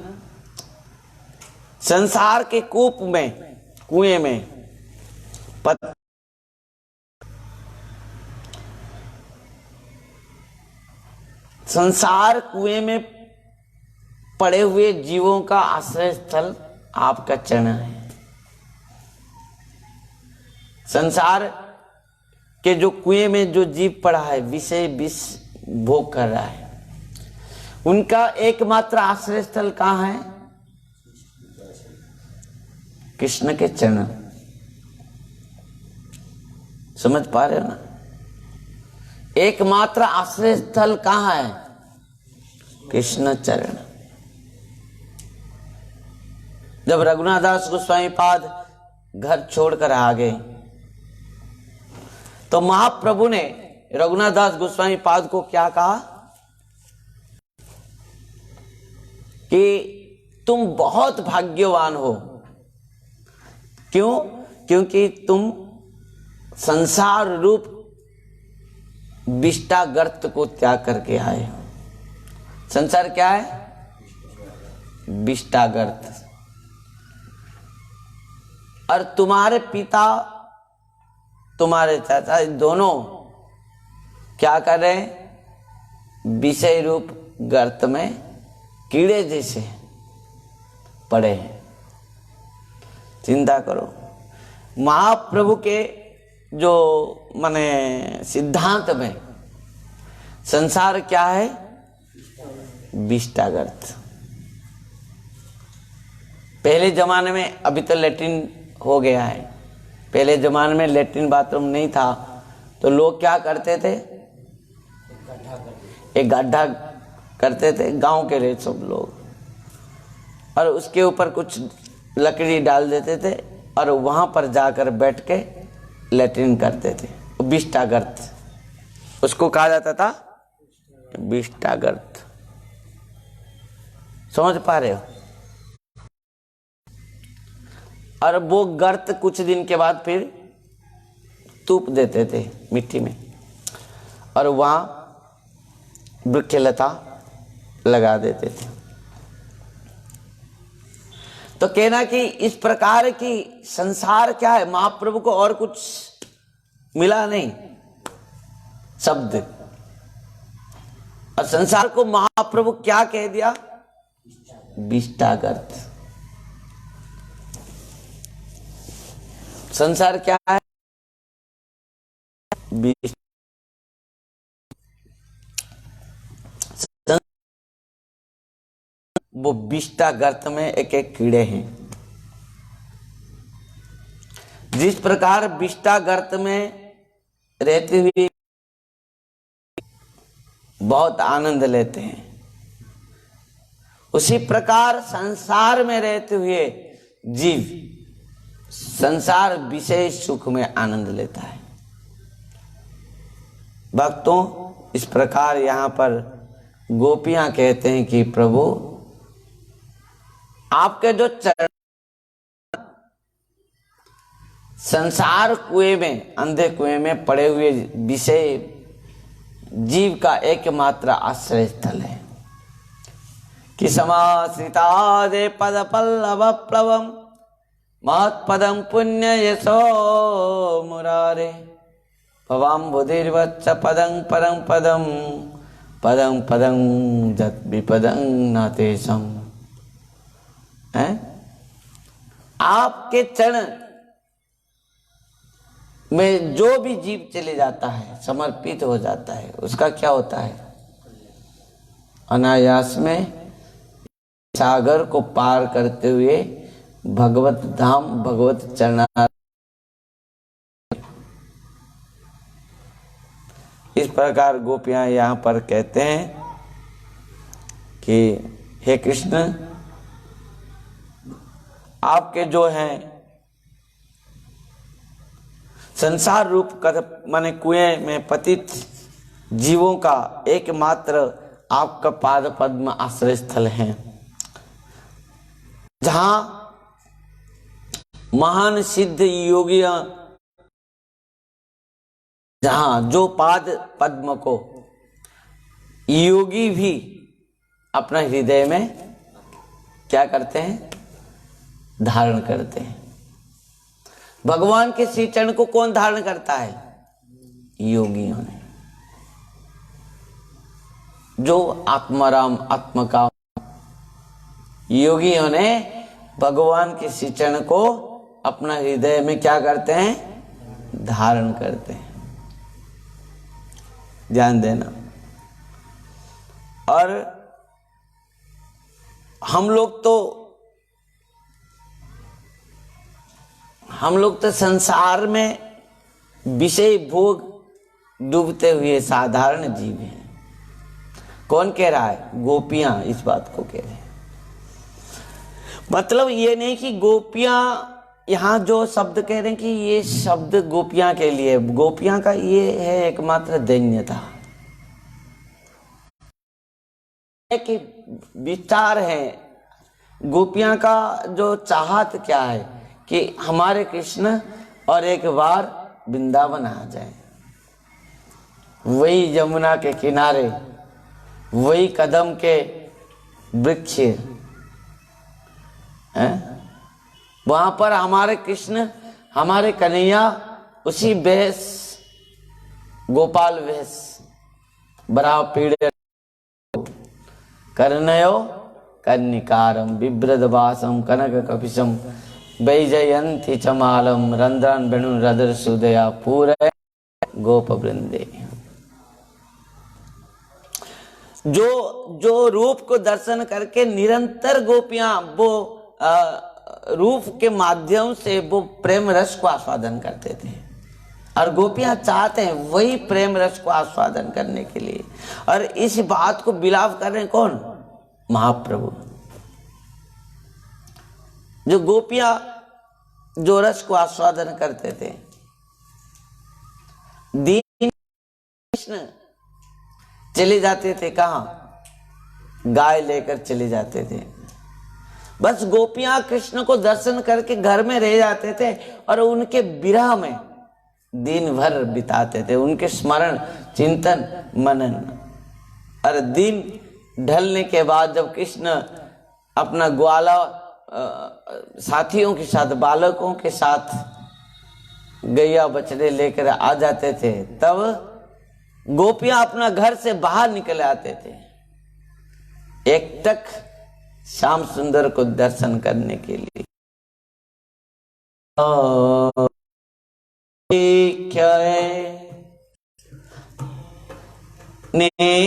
संसार के कूप में, कुएं में संसार कुएं में पड़े हुए जीवों का आश्रय स्थल आपका चरण है। संसार के जो कुएं में जो जीव पड़ा है, विषय विष भोग कर रहा है, उनका एकमात्र आश्रय स्थल कहाँ है? कृष्ण के चरण। समझ पा रहे हो ना? एकमात्र आश्रय स्थल कहाँ है? कृष्ण चरण। जब रघुनाथ दास गोस्वामी पाद घर छोड़कर आ गए तो महाप्रभु ने रघुनाथ दास गोस्वामी पाद को क्या कहा कि तुम बहुत भाग्यवान हो। क्यों? क्योंकि तुम संसार रूप विष्टा गर्त को त्याग करके आए हो। संसार क्या है? विष्टा गर्त। और तुम्हारे पिता तुम्हारे चाचा दोनों क्या कर रहे हैं? विषय रूप गर्त में कीड़े जैसे पड़े हैं। चिंता करो। महाप्रभु के जो माने सिद्धांत में संसार क्या है? विष्टागर्त। पहले जमाने में, अभी तो लैट्रिन हो गया है, पहले जमाने में लैट्रिन बाथरूम नहीं था तो लोग क्या करते थे? एक गड्ढा करते थे, गांव के रहे सब लोग, और उसके ऊपर कुछ लकड़ी डाल देते थे और वहां पर जाकर बैठ के लैट्रिन करते थे। विष्टागर्त उसको कहा जाता था, विष्टागर्त। समझ पा रहे हो? और वो गर्त कुछ दिन के बाद फिर तूप देते थे मिट्टी में और वहां वृक्षलता लगा देते थे। तो कहना कि इस प्रकार की संसार क्या है? महाप्रभु को और कुछ मिला नहीं शब्द, और संसार को महाप्रभु क्या कह दिया? विष्टागर्त। संसार क्या है? वो विष्टागर्त में एक एक कीड़े हैं। जिस प्रकार विष्टागर्त में रहते हुए बहुत आनंद लेते हैं, उसी प्रकार संसार में रहते हुए जीव संसार विषय सुख में आनंद लेता है। भक्तों, इस प्रकार यहां पर गोपियां कहते हैं कि प्रभु आपके जो चरण, संसार कुएं में, अंधे कुएं में पड़े हुए विषय जीव का एकमात्र आश्रय स्थल है। कि समाश्रितादे पद पल्लव प्लवम महत्पदं पुण्य यशो मुरारे भवाम बुधिर्वत्स पदं परं पदं पदं पदं जत विपदं नातेशम। आपके चरण में जो भी जीव चले जाता है, समर्पित हो जाता है, उसका क्या होता है? अनायास में सागर को पार करते हुए भगवत धाम, भगवत चरणा। इस प्रकार गोपियां यहां पर कहते हैं कि हे कृष्ण, आपके जो हैं संसार रूप माने कुएं में पतित जीवों का एकमात्र आपका पाद पद्म आश्रय स्थल है, जहां महान सिद्ध योगियां, जहां जो पाद पद्म को योगी भी अपना हृदय में क्या करते हैं? धारण करते हैं। भगवान के श्री चरण को कौन धारण करता है? योगियों ने, जो आत्माराम आत्मकाम योगियों ने भगवान के श्री चरण को अपना हृदय में क्या करते हैं? धारण करते हैं। ध्यान देना। और हम लोग तो संसार में विषय भोग डूबते हुए साधारण जीव हैं। कौन कह रहा है? गोपियां इस बात को कह रहे हैं। मतलब ये नहीं कि गोपियां, यहाँ जो शब्द कह रहे हैं कि ये शब्द गोपियां के लिए, गोपियां का ये है एकमात्र दैन्यता है कि विचार है। गोपियां का जो चाहत क्या है कि हमारे कृष्ण और एक बार वृंदावन आ जाए, वही यमुना के किनारे, वही कदम के वृक्ष हैं, वहां पर हमारे कृष्ण, हमारे कन्हैया उसी वेश, गोपाल वेश, बराह पीड़े कर्णयो कन्निकारम बिभ्रदवासम कनक कपिशम वैजयंती चमालम रंध्रन वेणु रदर सुदया पूरे गोप वृंदे। जो रूप को दर्शन करके निरंतर गोपियां वो रूप के माध्यम से वो प्रेम रस को आस्वादन करते थे, और गोपियां चाहते हैं वही प्रेम रस को आस्वादन करने के लिए। और इस बात को बिलाव कर रहे हैं कौन? महाप्रभु। जो गोपियां जो रस को आस्वादन करते थे, दीन कृष्ण चले जाते थे कहां? गाय लेकर चले जाते थे। बस गोपियां कृष्ण को दर्शन करके घर में रह जाते थे और उनके विरह में दिन भर बिताते थे, उनके स्मरण चिंतन मनन। और दिन ढलने के बाद जब कृष्ण अपना ग्वाला साथियों के साथ, बालकों के साथ गैया बछड़े लेकर आ जाते थे, तब गोपियां अपना घर से बाहर निकल आते थे एकटक श्याम सुंदर को दर्शन करने के लिए। नीलकुंतले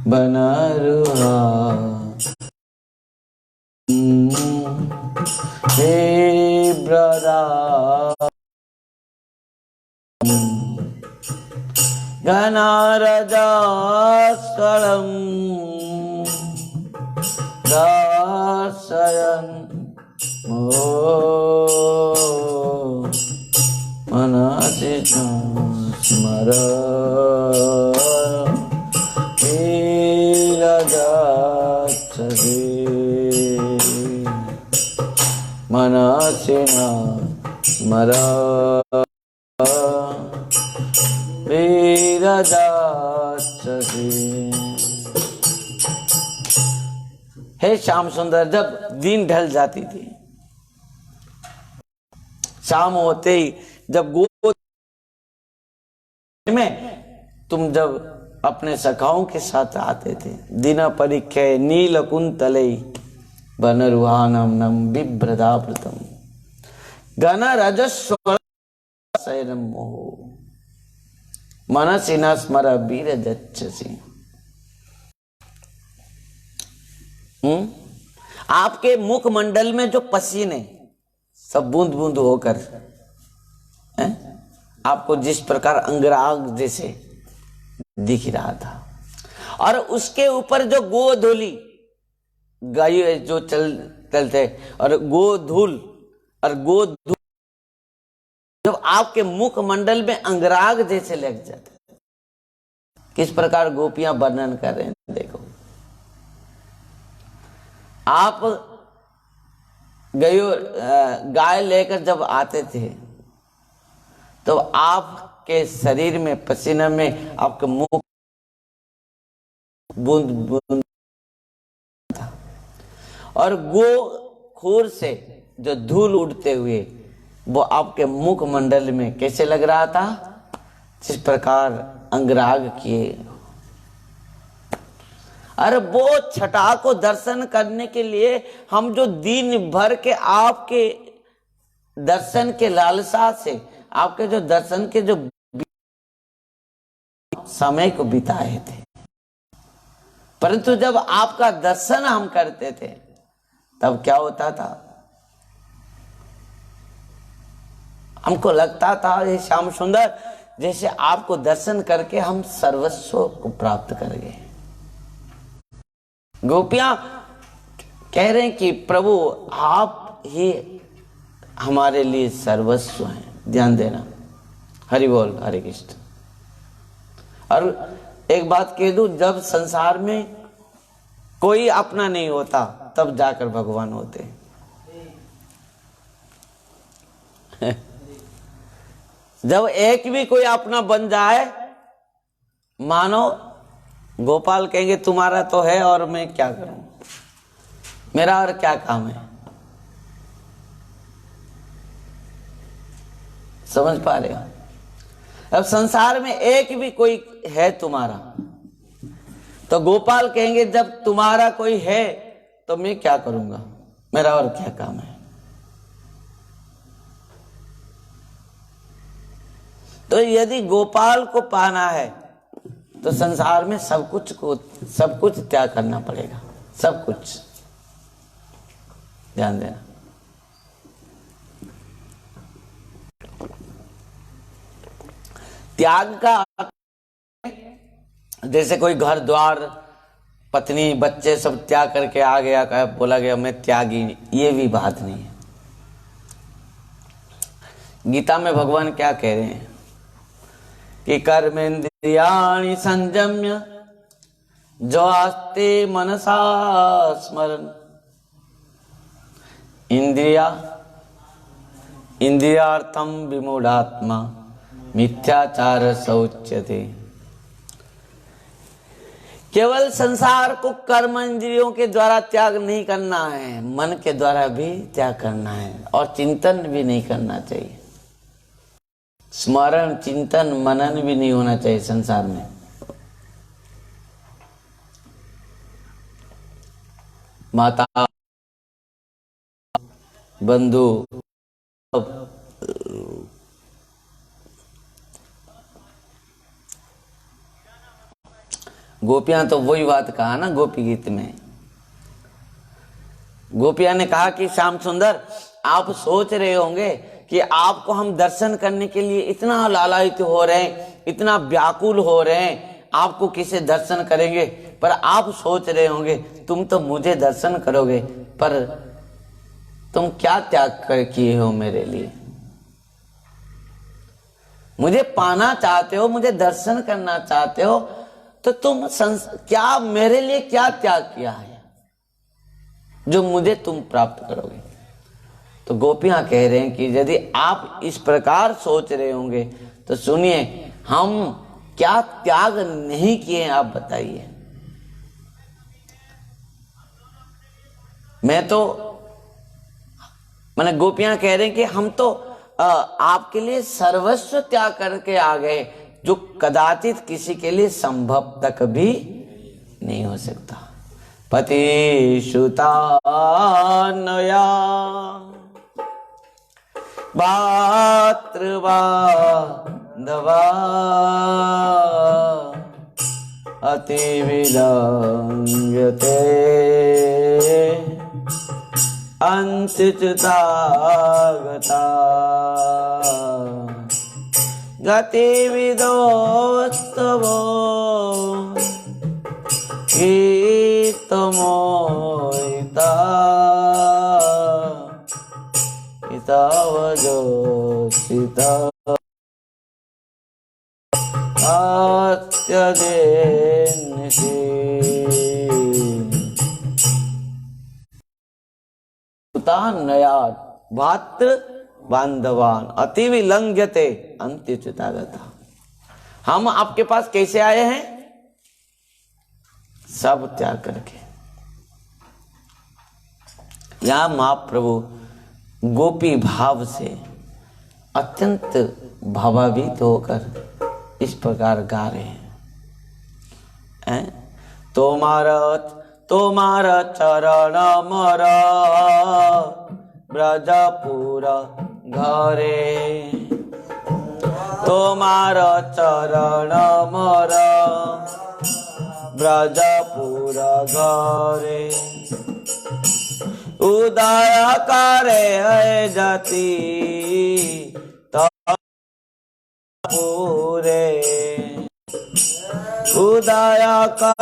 बनरुहा हे ब्रदा घनारजास्करं दासयन् मनसि स्मर वीरजाक्षसे मनसि स्मर हे श्याम सुंदर, जब दिन ढल जाती थी, शाम होते ही जब गोद में तुम जब अपने सखाओं के साथ आते थे, दिन परिखे नील कुंतले बनरुहानम नम बिभ्रदावृतम गण रजस्व शयनम मोह मनसि न स्मर वीर जच्छसि। आपके मुखमंडल में जो पसीने सब बूंद बूंद होकर आपको जिस प्रकार अंगराग जैसे दिख रहा था, और उसके ऊपर जो गोधूली गाय जो चलते और गोधूल और गोधूल जब आपके मुखमंडल में अंगराग जैसे लग जाते, किस प्रकार गोपियां वर्णन कर रहे हैं। देखो, आप गाय लेकर जब आते थे तो आपके शरीर में पसीना में आपके मुंह बूंद बूंद था, और गो खूर से जो धूल उड़ते हुए वो आपके मुखमंडल में कैसे लग रहा था? जिस प्रकार अंगराग किए। अरे वो छटा को दर्शन करने के लिए हम जो दिन भर के आपके दर्शन के लालसा से, आपके जो दर्शन के जो समय को बिताए थे, परंतु जब आपका दर्शन हम करते थे तब क्या होता था? हमको लगता था ये श्याम सुंदर जैसे आपको दर्शन करके हम सर्वस्व को प्राप्त करेंगे। गोपियां कह रहे हैं कि प्रभु आप ही हमारे लिए सर्वस्व हैं। ध्यान देना। हरि बोल, हरे कृष्ण। और एक बात कह दूं, जब संसार में कोई अपना नहीं होता तब जाकर भगवान होते हैं। जब एक भी कोई अपना बन जाए, मानो गोपाल कहेंगे तुम्हारा तो है और मैं क्या करूं, मेरा और क्या काम है। समझ पा रहे हो? अब संसार में एक भी कोई है तुम्हारा, तो गोपाल कहेंगे जब तुम्हारा कोई है तो मैं क्या करूंगा, मेरा और क्या काम है। तो यदि गोपाल को पाना है तो संसार में सब कुछ त्याग करना पड़ेगा, सब कुछ। ध्यान देना। त्याग का जैसे कोई घर द्वार पत्नी बच्चे सब त्याग करके आ गया, बोला गया मैं त्यागी, ये भी बात नहीं है। गीता में भगवान क्या कह रहे हैं कि कर्मेंद्रियाणि संयम्य जो आस्ते मनसा स्मरण इंद्रियार्थम विमूढ़ात्मा मिथ्याचार सौच्यते। केवल संसार को कर्म इंद्रियों के द्वारा त्याग नहीं करना है, मन के द्वारा भी त्याग करना है और चिंतन भी नहीं करना चाहिए। स्मरण चिंतन मनन भी नहीं होना चाहिए संसार में। माता बंधु गोपियां तो वही बात कहा ना गोपी गीत में। गोपियां ने कहा कि श्याम सुंदर आप सोच रहे होंगे कि आपको हम दर्शन करने के लिए इतना लालायित हो रहे हैं, इतना व्याकुल हो रहे हैं, आपको किसे दर्शन करेंगे। पर आप सोच रहे होंगे तुम तो मुझे दर्शन करोगे, पर तुम क्या त्याग कर किए हो मेरे लिए। मुझे पाना चाहते हो, मुझे दर्शन करना चाहते हो, तो तुम क्या मेरे लिए क्या त्याग किया है जो मुझे तुम प्राप्त करोगे। तो गोपियां कह रहे हैं कि यदि आप इस प्रकार सोच रहे होंगे तो सुनिए, हम क्या त्याग नहीं किए हैं आप बताइए। मैंने गोपियां कह रहे हैं कि हम तो आपके लिए सर्वस्व त्याग करके आ गए, जो कदाचित किसी के लिए संभव तक भी नहीं हो सकता। पति सुता नया भातृवा दवा अति विलंघ्यते अंतचुता गता गतिविदोस्तवो कीर्तमोहिता हितावजोषिता अत्यदेन्निषि नयात भातृ बांधवान अति विलंघ्यते अंत्यच्युतागता। हम आपके पास कैसे आए हैं? सब त्याग करके। यहां महाप्रभु गोपी भाव से अत्यंत भावान्वित होकर इस प्रकार गा रहे हैं। तुम्हारा चरण मर ब्रजपुर घरे, तुम्हारा चरण मर ब्रजपुर घरे, उदय करे है जति पूरे उदया का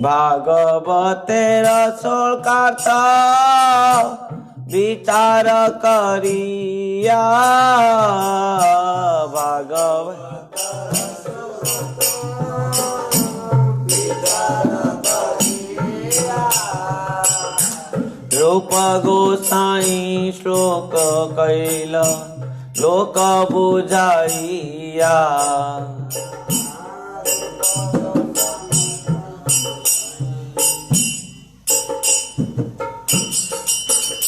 भागवतेर सोलकार्ता विचार करिया भागवत रूप गोसाई श्लोक कैल लोक बुझाइया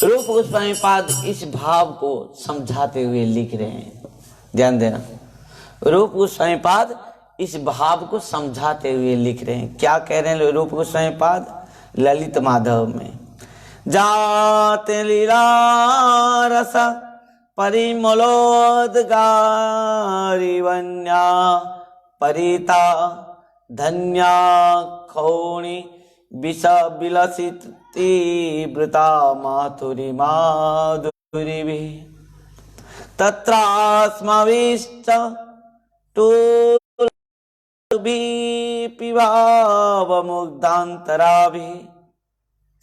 रूप गोस्वामी पाद इस भाव को समझाते हुए लिख रहे हैं। ध्यान देना, रूप गोस्वामी पाद इस भाव को समझाते हुए लिख रहे हैं। क्या कह रहे हैं रूप गोस्वामी पाद ललित माधव में? जाते लीला रस परिमलोद्गारी वन्या परिता धन्या खौणी विष विलसित तीव्रता माधुरी माधुरी तत्रास्मविश्च पिभावमुग्धान्तराभिः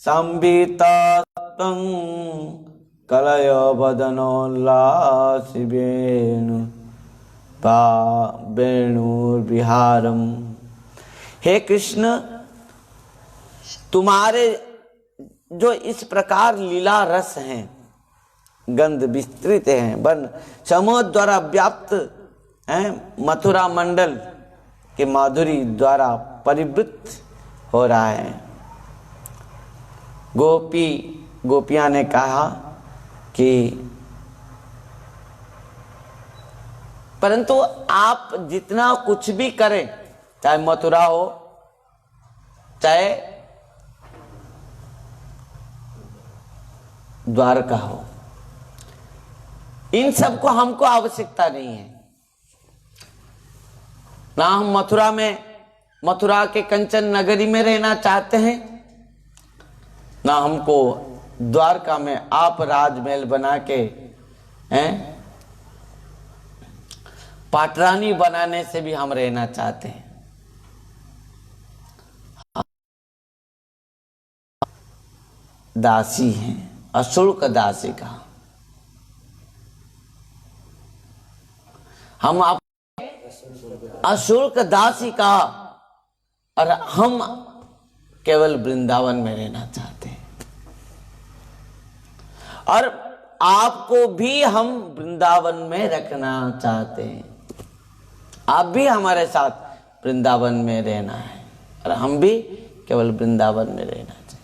संवितत्वं कलय वदनोल्लासि वेणुर्विहारम्। हे कृष्ण, तुम्हारे जो इस प्रकार लीला रस हैं, गंध विस्तृत हैं, वन समूह द्वारा व्याप्त हैं, मथुरा मंडल के माधुरी द्वारा परिवृत्त हो रहा है। गोपियां ने कहा कि परंतु आप जितना कुछ भी करें, चाहे मथुरा हो चाहे द्वारका हो, इन सब को हमको आवश्यकता नहीं है। ना हम मथुरा के कंचन नगरी में रहना चाहते हैं, ना हमको द्वारका में आप राजमहल बना के पाटरानी बनाने से भी हम रहना चाहते हैं। दासी हैं, अशुल्क दासी का हम आप अशुल्क दासी का, और हम केवल वृंदावन में रहना चाहते हैं। और आपको भी हम वृंदावन में रखना चाहते हैं। आप भी हमारे साथ वृंदावन में रहना है और हम भी केवल वृंदावन में रहना चाहिए।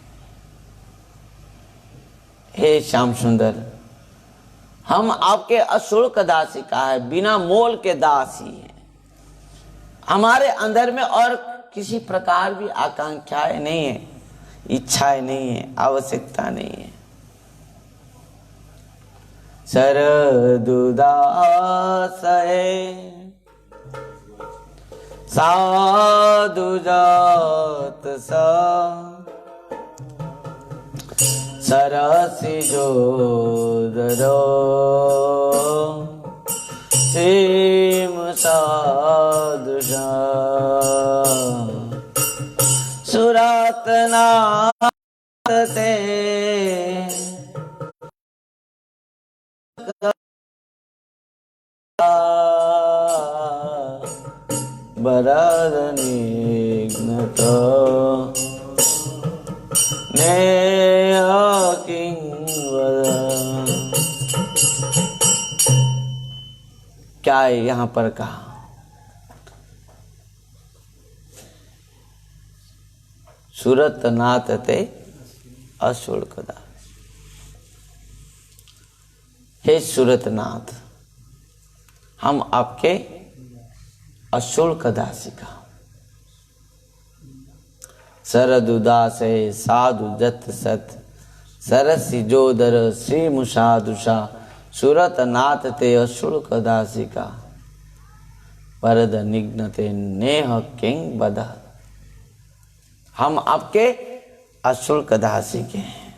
हे श्याम सुंदर, हम आपके अशुल्क दासी का है, बिना मोल के दासी हैं। हमारे अंदर में और किसी प्रकार भी आकांक्षाएं नहीं है, इच्छाएं नहीं है, आवश्यकता नहीं है। सरदुदास साधु जात सा सरसी जोदरो सीम साधु सुरतनाथ ते बरदनिघ्नत नेह किंवद। क्या है यहां पर कहा? सुरतनाथ ते अशुल्कदास। हे सुरतनाथ, हम आपके अशुल्क दासी का। सरदुदास साधु जत सत सरसी जोदर श्री मुसाधुषा सुरतनाथ ते अशुल्क दासी का परद निघ्नते नेह किंग बद। हम आपके अशुल्क दासी के हैं।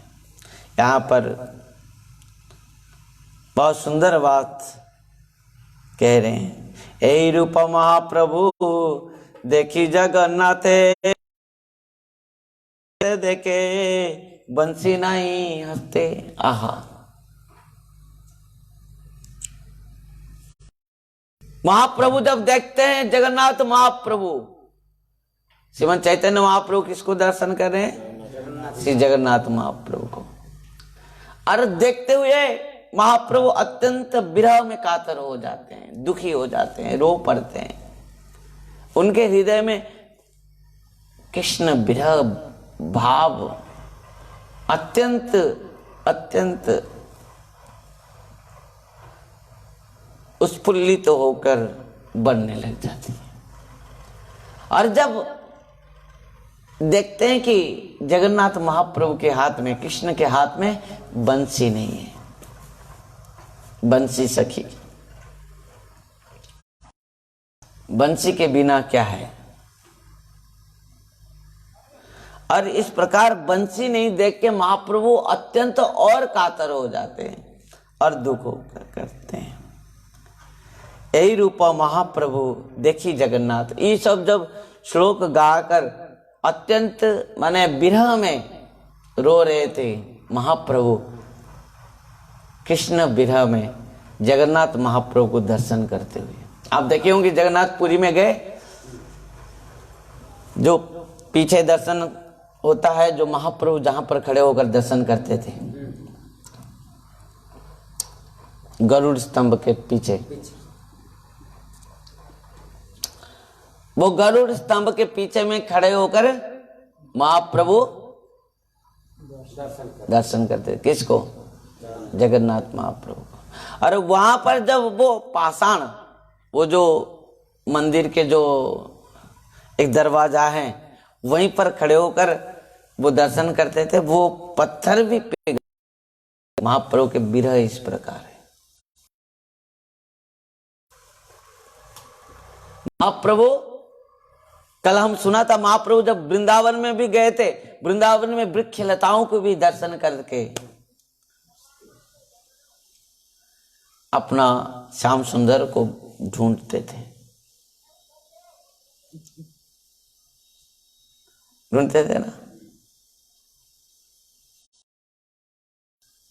यहाँ पर बहुत सुंदर बात कह रहे हैं। यही रूप महाप्रभु देखी जगन्नाथे, देखे बंसी नहीं हंसते। आहा, महाप्रभु जब देखते हैं जगन्नाथ महाप्रभु, श्रीमद् चैतन्य महाप्रभु किसको दर्शन कर रहे हैं? श्री जगन्नाथ महाप्रभु को। और देखते हुए महाप्रभु अत्यंत विरह में कातर हो जाते हैं, दुखी हो जाते हैं, रो पड़ते हैं। उनके हृदय में कृष्ण विरह भाव अत्यंत अत्यंत उत्फुल्लित होकर बनने लग जाती है। और जब देखते हैं कि जगन्नाथ महाप्रभु के हाथ में, कृष्ण के हाथ में बंसी नहीं है, बंसी सखी, बंसी के बिना क्या है। और इस प्रकार बंसी नहीं देख के महाप्रभु अत्यंत और कातर हो जाते हैं और दुख होकर करते हैं। यही रूपा महाप्रभु देखी जगन्नाथ। ये सब जब श्लोक गाकर अत्यंत माने विरह में रो रहे थे महाप्रभु, कृष्ण विरह में जगन्नाथ महाप्रभु को दर्शन करते हुए। आप देखे होंगे जगन्नाथपुरी में गए, जो पीछे दर्शन होता है, जो महाप्रभु जहां पर खड़े होकर दर्शन करते थे, गरुड़ स्तंभ के पीछे, वो गरुड़ स्तंभ के पीछे में खड़े होकर महाप्रभु दर्शन करते। किसको? जगन्नाथ महाप्रभु को। और वहां पर जब वो पाषाण, वो जो मंदिर के जो एक दरवाजा है, वहीं पर खड़े होकर वो दर्शन करते थे, वो पत्थर भी पिघल। महाप्रभु के विरह इस प्रकार है। महाप्रभु, कल हम सुना था, महाप्रभु जब वृंदावन में भी गए थे, वृंदावन में वृक्ष लताओं को भी दर्शन करके अपना श्याम सुंदर को ढूंढते थे, ढूंढते थे ना।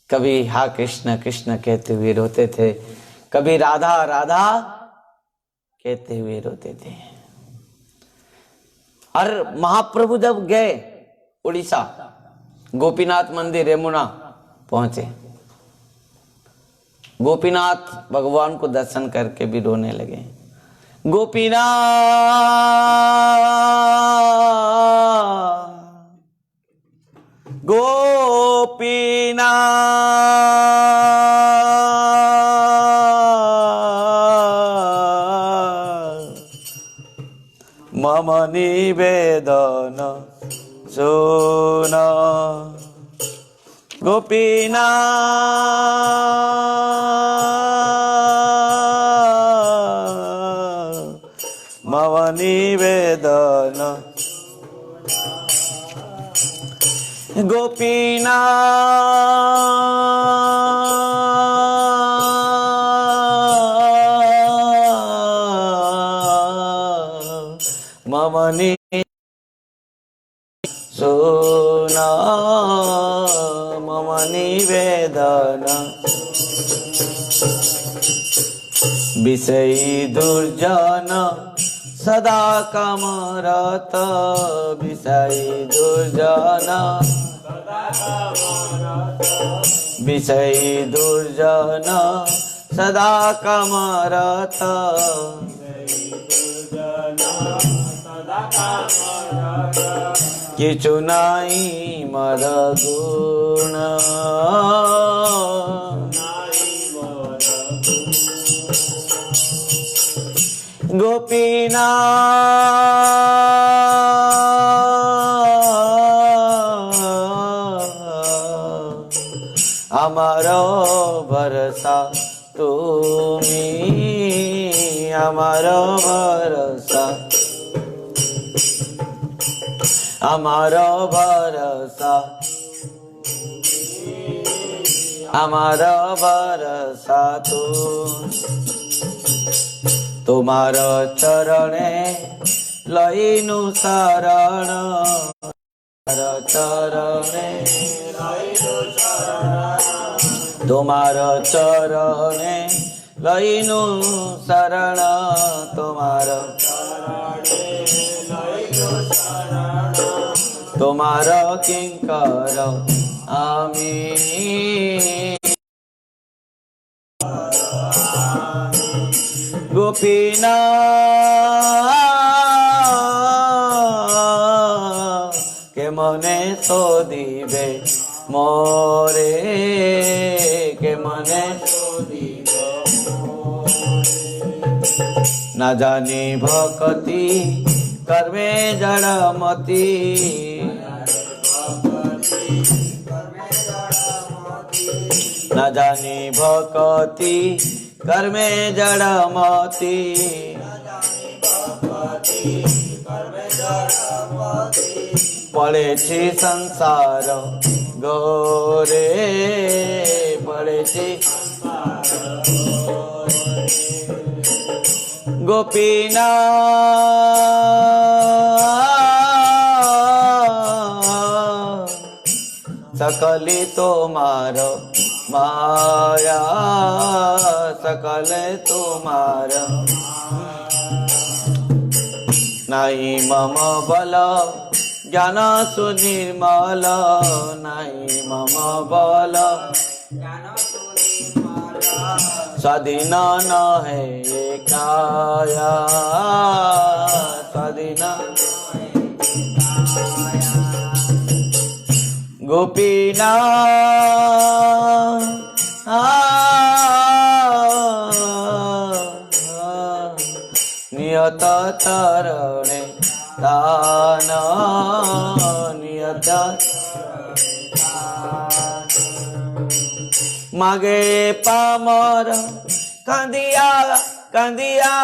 कभी हा कृष्ण कृष्ण कहते हुए रोते थे, कभी राधा राधा कहते हुए रोते थे। और महाप्रभु जब गए उड़ीसा, गोपीनाथ मंदिर यमुना पहुंचे, गोपीनाथ भगवान को दर्शन करके भी रोने लगे। गोपीनाथ गोपीनाथ मम निवेदन सुना। गोपीनाथ मम निवेदन, गोपीनाथ मम सुना, मम निवेदन। विषयी दुर्जन सदा कामरत, विषयी दुर्जन विषयी दुर्जन सदा कामरत, किछु नाई मर गुण। गोपीनाथ আমার ভরসা তুমি, আমার ভরসা, আমার ভরসা আমার ভরসা তু তোমার চরণে লইনু শরণ চরণে তোমার চরণে লইনু শরণ তোমার তোমার কিঙ্কর আমি গোপীনা কে মনে শোধিবে মোরে কে মনে না জানি ভকতি কর্মে জড়মতি না জানি ভকতি কর্মে জড়মতি পড়েছি সংসার গোরে পড়েছি গোপীনা सकले तुम्हार माया सकले तुम्हार नहीं मम बल ज्ञान सुनिर्मल नहीं मम बल स्वाधीन न है काया स्वाधीन गोपीना नियत तरणे दान नियत मागे पामर कंदिया कंदिया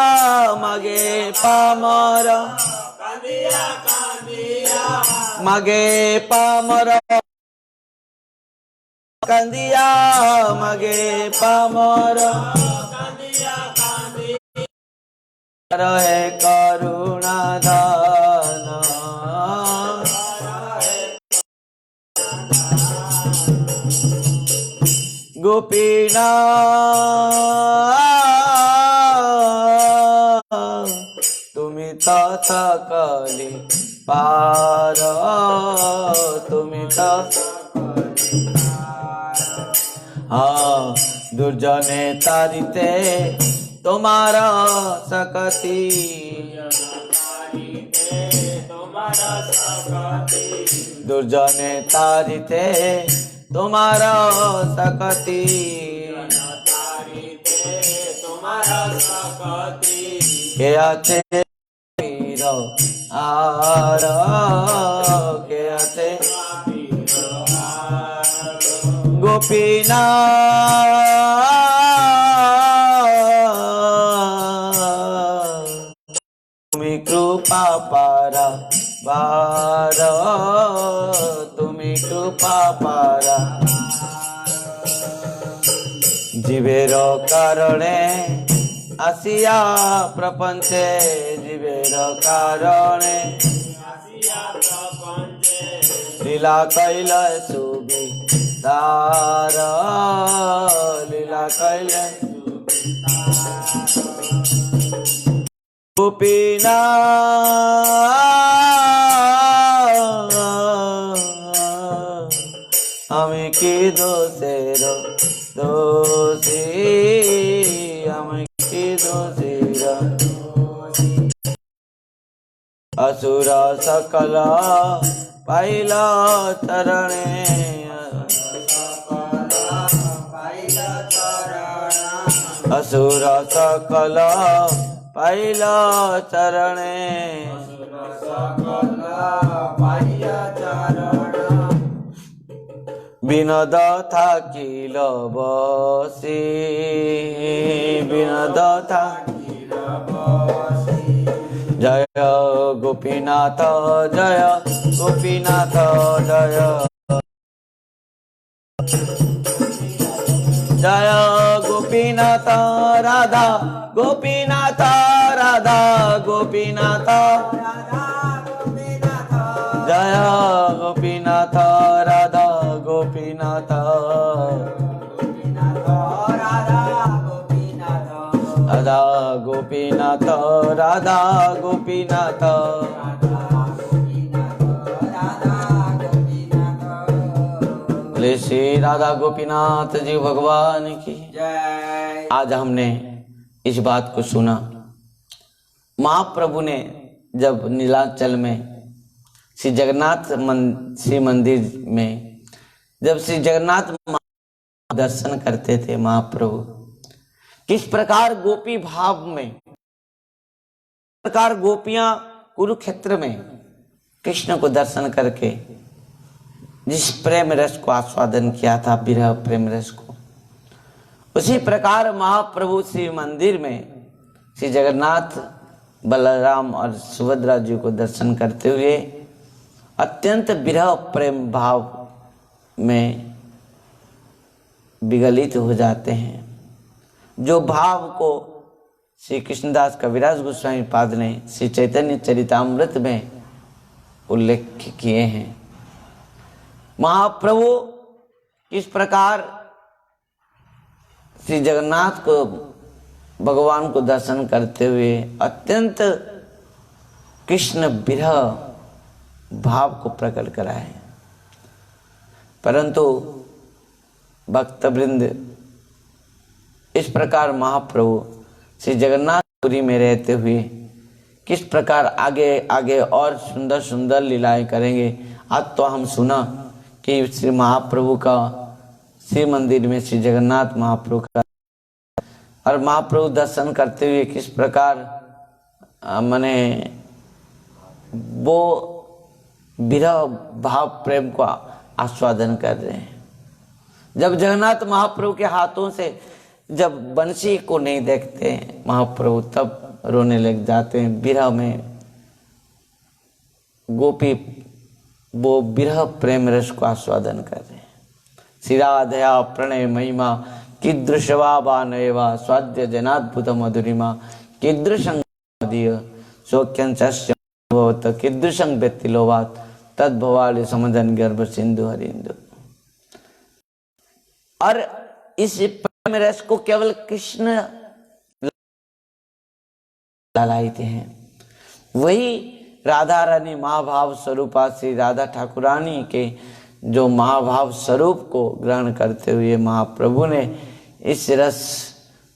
मागे पामर कंदिया कंदिया मागे पामर कंदिया मगे पामर रहे करुणा दान गोपीना तुमी तो सकली पार तुमी तो हाँ दुर्जने तारिते तुम्हारा सकती दुर्जने तारिते तुम्हारा सकती के आते आर के आते गोपीना तुम्हें कृपा पारा बार तुम्हें कृपा पारा जीवेर कारणे आसिया प्रपंचे जीवेर कारणे लीला कैल सुबी तार लीला कैल गोपीना हमें की दोषेर दोषी हमें की दोषेर असुर सकल पाइला चरणे असुर सकल पाइला चरणे बिनद थाकिल बसी बिनद थाकिल बसी जय गोपीनाथ जय गोपीनाथ जय जय गोपीनाथ राधा गोपीनाथ राधा गोपीनाथ जय गोपीनाथ राधा गोपीनाथ राधा गोपीनाथ राधा गोपीनाथ बोले श्री राधा गोपीनाथ जी भगवान की जय। आज हमने इस बात को सुना, महाप्रभु ने जब नीलांचल में श्री जगन्नाथ श्री मंदिर में जब श्री जगन्नाथ दर्शन करते थे महाप्रभु, किस प्रकार गोपी भाव में, किस प्रकार गोपियां कुरुक्षेत्र में कृष्ण को दर्शन करके जिस प्रेम रस को आस्वादन किया था, विरह प्रेम रस को, उसी प्रकार महाप्रभु श्री मंदिर में श्री जगन्नाथ बलराम और सुभद्रा जी को दर्शन करते हुए अत्यंत विरह प्रेम भाव में विगलित हो जाते हैं। जो भाव को श्री कृष्णदास कविराज गोस्वामी पाद ने श्री चैतन्य चरितामृत में उल्लेख किए हैं। महाप्रभु किस प्रकार श्री जगन्नाथ को भगवान को दर्शन करते हुए अत्यंत कृष्ण विरह भाव को प्रकट कराए, परंतु भक्तवृंद इस प्रकार महाप्रभु श्री जगन्नाथपुरी में रहते हुए किस प्रकार आगे आगे और सुंदर सुंदर लीलाएं करेंगे। आज तो हम सुना कि श्री महाप्रभु का श्री मंदिर में श्री जगन्नाथ महाप्रभु का और महाप्रभु दर्शन करते हुए किस प्रकार माने वो विरह भाव प्रेम को आस्वादन कर रहे हैं। जब जगन्नाथ महाप्रभु के हाथों से जब बंसी को नहीं देखते हैं महाप्रभु, तब रोने लग जाते हैं विरह में। गोपी वो विरह प्रेम रस को आस्वादन कर रहे हैं। श्री राधया प्रणय महिमा कीदृशवा बानयवा स्वाद्य जनाद्भुत मधुरिमा कीदृशं मदीय सौख्यंचस्य भवत कीदृशं व्यक्तिलोभात् तद्भवालि समदन गर्भ सिंधु हरिंदु। और इस प्रेम रस को केवल कृष्ण लालायते हैं। वही राधा रानी महाभाव स्वरूपा श्री राधा ठाकुरानी के जो महाभाव स्वरूप को ग्रहण करते हुए महाप्रभु ने इस रस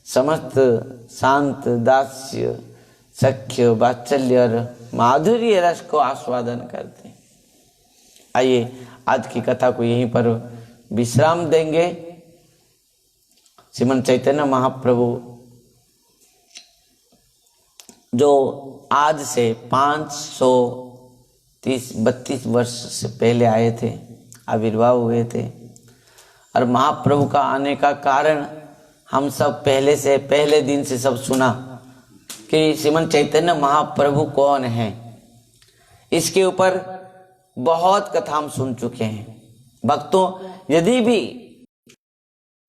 समस्त शांत दास्य सख्य वात्सल्य और माधुर्य रस को आस्वादन करते हैं। आइए आज की कथा को यहीं पर विश्राम देंगे। श्रीमन चैतन्य महाप्रभु जो आज से 532 वर्ष से पहले आए थे, आविर्भाव हुए थे, और महाप्रभु का आने का कारण हम सब पहले दिन से सब सुना कि श्रीमन चैतन्य महाप्रभु कौन है। इसके ऊपर बहुत कथा हम सुन चुके हैं। भक्तों, यदि भी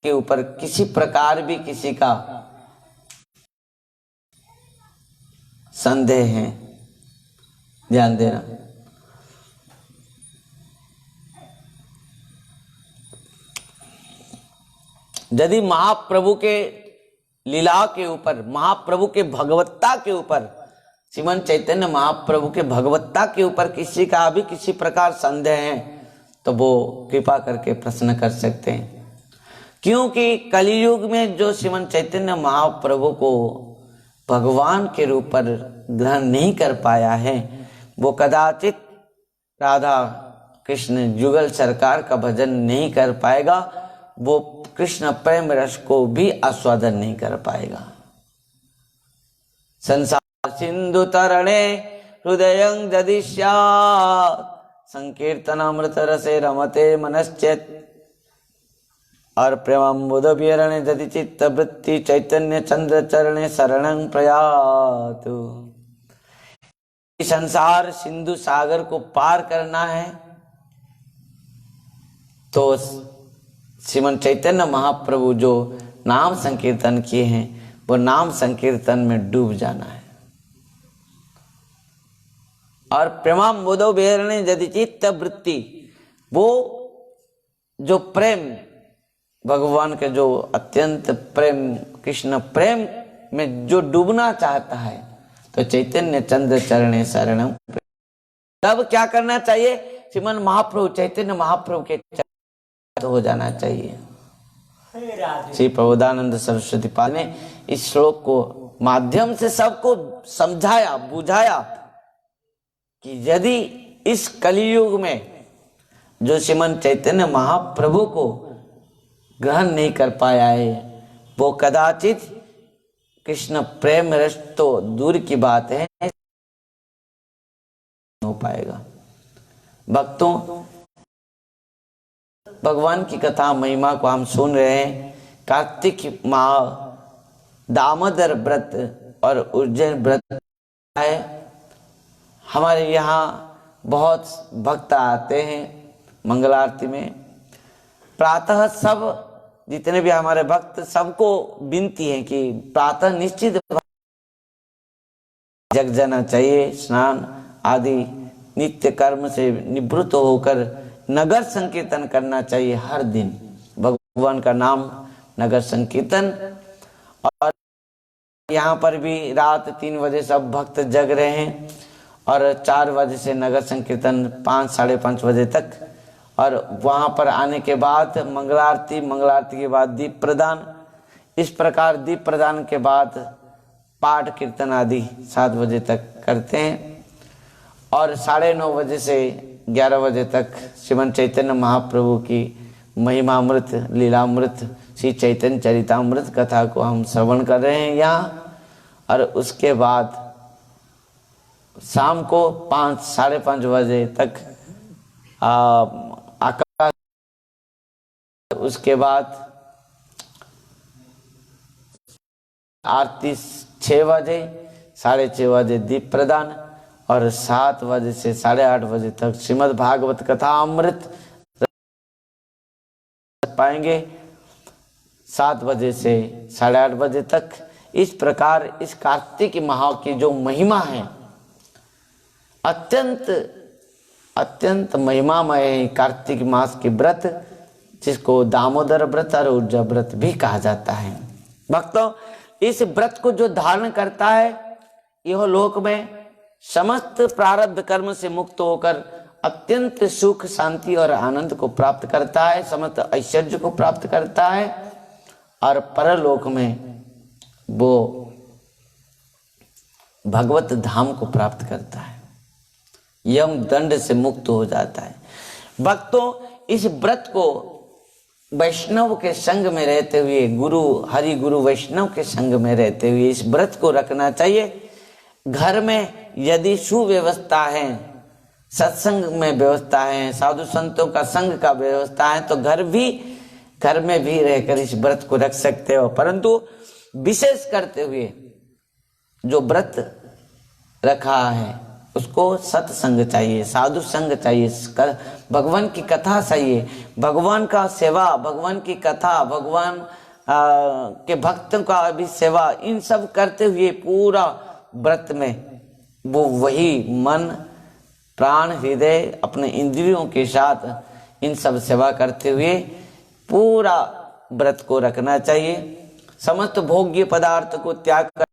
के ऊपर किसी प्रकार भी किसी का संदेह है, ध्यान देना। यदि महाप्रभु के लीला के ऊपर, महाप्रभु के भगवत्ता के ऊपर, श्रीमन चैतन्य महाप्रभु के भगवत्ता के ऊपर किसी का भी किसी प्रकार संदेह है तो वो कृपा करके प्रश्न कर सकते हैं। क्योंकि कलियुग में जो श्रीमन चैतन्य महाप्रभु को भगवान के रूप पर ग्रहण नहीं कर पाया है, वो कदाचित राधा कृष्ण युगल सरकार का भजन नहीं कर पाएगा, वो कृष्ण प्रेम रस को भी आस्वादन नहीं कर पाएगा। संसार सिंधु तरणे हृदयं यदि स्यात् संकीर्तनामृत रसे रमते मनश्चेत् और प्रेमाम्बुदभिरणे यदि चित्त वृत्ति चैतन्य चंद्र चरणे शरणं प्रयातु। संसार सिंधु सागर को पार करना है तो श्रीमन चैतन्य महाप्रभु जो नाम संकीर्तन किए हैं वो नाम संकीर्तन में डूब जाना है। और प्रेमाम बोधो बेरणे यदि चित्त वृत्ति, वो जो प्रेम भगवान के जो अत्यंत प्रेम कृष्ण प्रेम में जो डूबना चाहता है तो चैतन्य चंद्र चरणे शरणम, तब क्या करना चाहिए? श्रीमन महाप्रभु चैतन्य महाप्रभु के चरण हो जाना चाहिए। श्री प्रबोधानंद सरस्वती पाद ने इस श्लोक को माध्यम से सबको समझाया बुझाया कि यदि इस कलियुग में जो श्रीमन चैतन्य महाप्रभु को ग्रहण नहीं कर पाया है वो कदाचित कृष्ण प्रेम रस तो दूर की बात है हो पाएगा। भक्तों, भगवान की कथा महिमा को हम सुन रहे हैं। कार्तिक माह दामोदर व्रत और उज्जैन व्रत है। हमारे यहाँ बहुत भक्त आते हैं मंगल आरती में। प्रातः सब जितने भी हमारे भक्त सबको विनती है कि प्रातः निश्चित जग जाना चाहिए, स्नान आदि नित्य कर्म से निवृत्त होकर नगर संकीर्तन करना चाहिए हर दिन, भगवान का नाम नगर संकीर्तन। और यहाँ पर भी रात 3 बजे सब भक्त जग रहे हैं और 4 बजे से नगर संकीर्तन 5 साढ़े 5 बजे तक। और वहाँ पर आने के बाद मंगल आरती के बाद दीप प्रदान, इस प्रकार दीप प्रदान के बाद पाठ कीर्तन आदि 7 बजे तक करते हैं। और 9:30 बजे से 11 बजे तक श्रीमन चैतन्य महाप्रभु की महिमामृत लीलामृत श्री चैतन्य चरितामृत कथा को हम श्रवण कर रहे हैं यहाँ। और उसके बाद शाम को 5 साढ़े 5 बजे तक आकाश, उसके बाद आरती 6 बजे 6:30 बजे दीप प्रदान और 7 बजे से 8:30 बजे तक श्रीमद् भागवत कथा अमृत पाएंगे। 7 बजे से 8:30 बजे तक। इस प्रकार इस कार्तिक माह की जो महिमा है अत्यंत महिमामय है। कार्तिक मास की व्रत जिसको दामोदर व्रत और उज्जा व्रत भी कहा जाता है। भक्तों, इस व्रत को जो धारण करता है यह लोक में समस्त प्रारब्ध कर्म से मुक्त होकर अत्यंत सुख शांति और आनंद को प्राप्त करता है, समस्त ऐश्वर्य को प्राप्त करता है और परलोक में वो भगवत धाम को प्राप्त करता है, यम दंड से मुक्त हो जाता है। भक्तों, इस व्रत को वैष्णव के संग में रहते हुए, गुरु हरि गुरु वैष्णव के संग में रहते हुए इस व्रत को रखना चाहिए। घर में यदि सुव्यवस्था है, सत्संग में व्यवस्था है, साधु संतों का संग का व्यवस्था है तो घर में भी रहकर इस व्रत को रख सकते हो। परंतु विशेष करते हुए जो व्रत रखा है उसको सत्संग चाहिए, साधु संग चाहिए, भगवान की कथा चाहिए, भगवान का सेवा, भगवान की कथा, भगवान के भक्तों का भी सेवा, इन सब करते हुए पूरा व्रत में वो वही मन प्राण हृदय अपने इंद्रियों के साथ इन सब सेवा करते हुए पूरा व्रत को रखना चाहिए। समस्त भोग्य पदार्थ को त्याग कर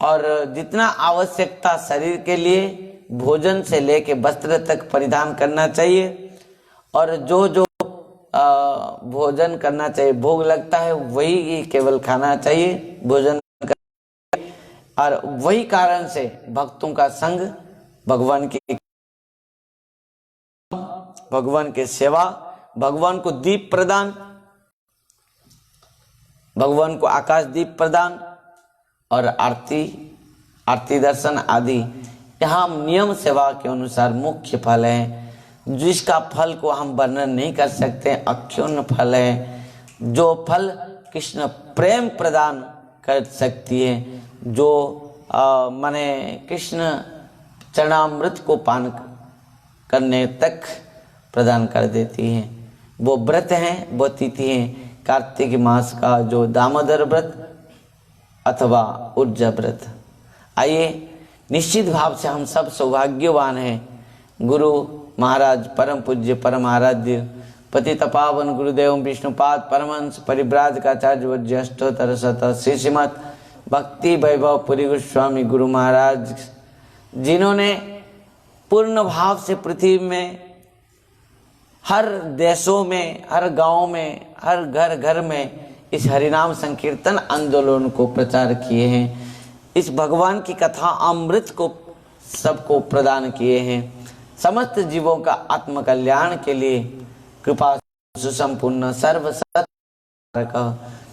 और जितना आवश्यकता शरीर के लिए भोजन से लेके वस्त्र तक परिधान करना चाहिए। और जो भोजन करना चाहिए, भोग लगता है वही केवल खाना चाहिए, भोजन और वही कारण से भक्तों का संग, भगवान के सेवा, भगवान को दीप प्रदान, भगवान को आकाश दीप प्रदान और आरती दर्शन आदि यहाँ नियम सेवा के अनुसार मुख्य फल है, जिसका फल को हम वर्णन नहीं कर सकते, अक्षुण्ण फल है। जो फल कृष्ण प्रेम प्रदान कर सकती है, जो माने कृष्ण चरणामृत को पान करने तक प्रदान कर देती है। वो व्रत हैं, वो तिथि हैं कार्तिक मास का जो दामोदर व्रत अथवा उर्जा व्रत। आइए निश्चित भाव से हम सब सौभाग्यवान हैं। गुरु महाराज परम पूज्य परम आराध्य पतित पावन गुरुदेव विष्णुपाद परमहंस परिव्राजकाचार्य वज्र अष्टोत्तर शत श्री श्रीमद् भक्ति वैभव पुरी गोस्वामी गुरु महाराज, जिन्होंने पूर्ण भाव से पृथ्वी में हर देशों में, हर गांव में, हर घर घर में इस हरिनाम संकीर्तन आंदोलन को प्रचार किए हैं। इस भगवान की कथा अमृत को सबको प्रदान किए हैं। समस्त जीवों का आत्म कल्याण के लिए कृपा सुसंपूर्ण सर्व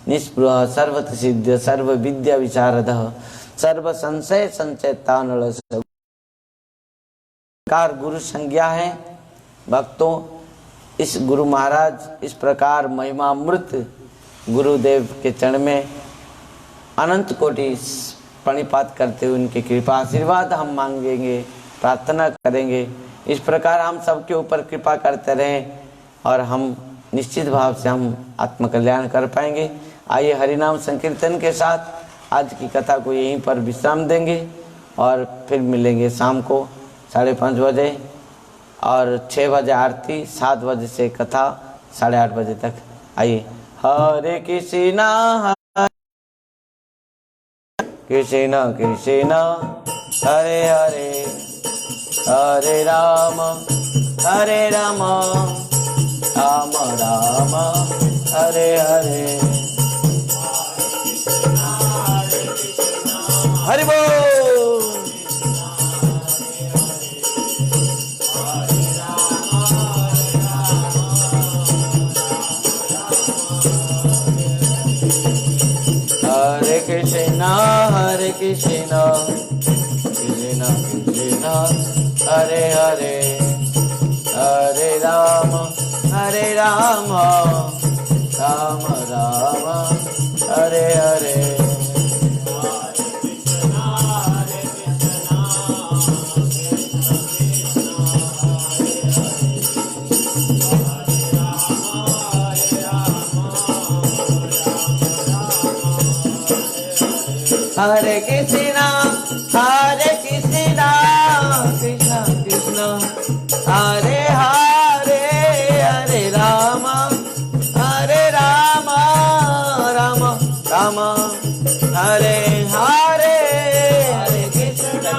निष्पृह सर्वत सिद्ध सर्व विद्या विशारद सर्व संशय संचेतानल कार गुरु संज्ञा है। भक्तों, इस गुरु महाराज इस प्रकार महिमामृत गुरुदेव के चरण में अनंत कोटि प्रणिपात करते हुए उनकी कृपा आशीर्वाद हम मांगेंगे, प्रार्थना करेंगे। इस प्रकार हम सबके ऊपर कृपा करते रहें और हम निश्चित भाव से हम आत्मकल्याण कर पाएंगे। आइए हरिनाम संकीर्तन के साथ आज की कथा को यहीं पर विश्राम देंगे और फिर मिलेंगे शाम को 5:30 बजे और 6 बजे आरती, 7 बजे से कथा 8:30 बजे तक। आइए हरे कृष्णा कृष्णा कृष्णा हरे हरे हरे राम राम राम हरे हरे हरि बोल। हरे कृष्णा कृष्णा कृष्णा हरे हरे हरे राम राम राम हरे हरे हरे कृष्णा कृष्णा कृष्णा हरे हरे हरे राम राम राम हरे हरे हरे कृष्णा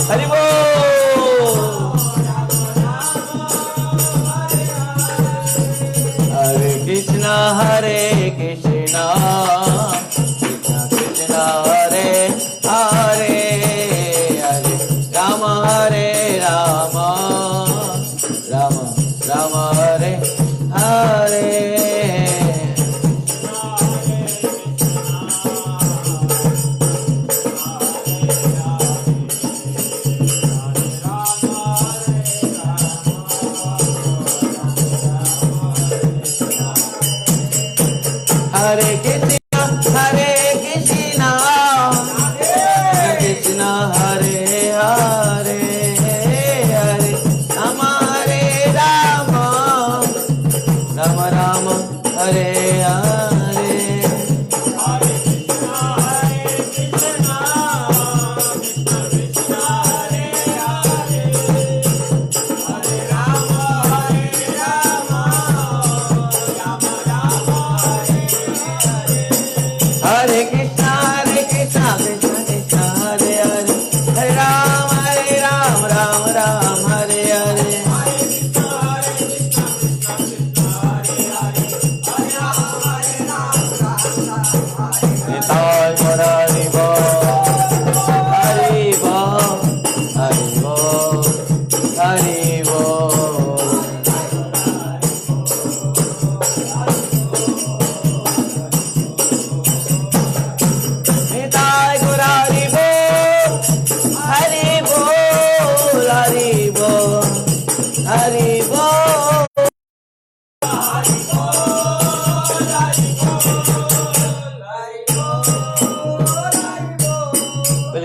हरि बोल।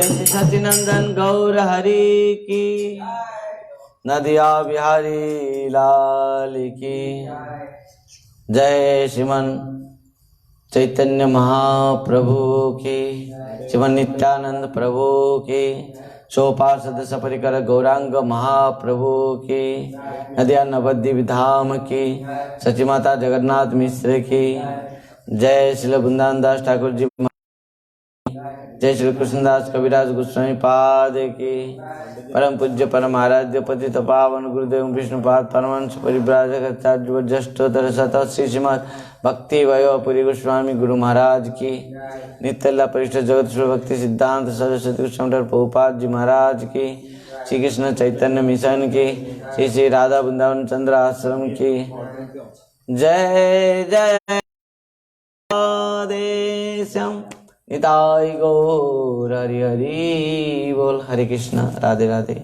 बोले श्री सचिनंदन गौर हरि की, नदिया बिहारी लाल की जय। श्रीमन चैतन्य महाप्रभु की, श्रीमन नित्यानंद प्रभु की, सोपार्षद सपरिकर गौरांग महाप्रभु की, नदिया नवद्वीप धाम की, सची माता जगन्नाथ मिश्र की जय। श्री वृंदावन दास ठाकुर जी, जय श्री कृष्णदास कविराज गोस्वामी पाद की, परम पूज्य परम आराध्य पतित पावन गुरुदेव विष्णुपाद परमहंस परिव्राजक आचार्य ज्येष्ठोत्तर शत श्री श्रीमद् भक्ति वैभवपुरी गोस्वामी गुरु महाराज की, नित्यला परिष्ठ जगत श्री भक्ति सिद्धांत सरस्वती गोस्वामी प्रभुपाद जी महाराज की, श्री कृष्ण चैतन्य मिशन की, श्री श्री राधा वृंदावन चंद्र आश्रम की जय जय। देशम निताई गौर हरि हरि बोल। हरे कृष्ण, राधे राधे।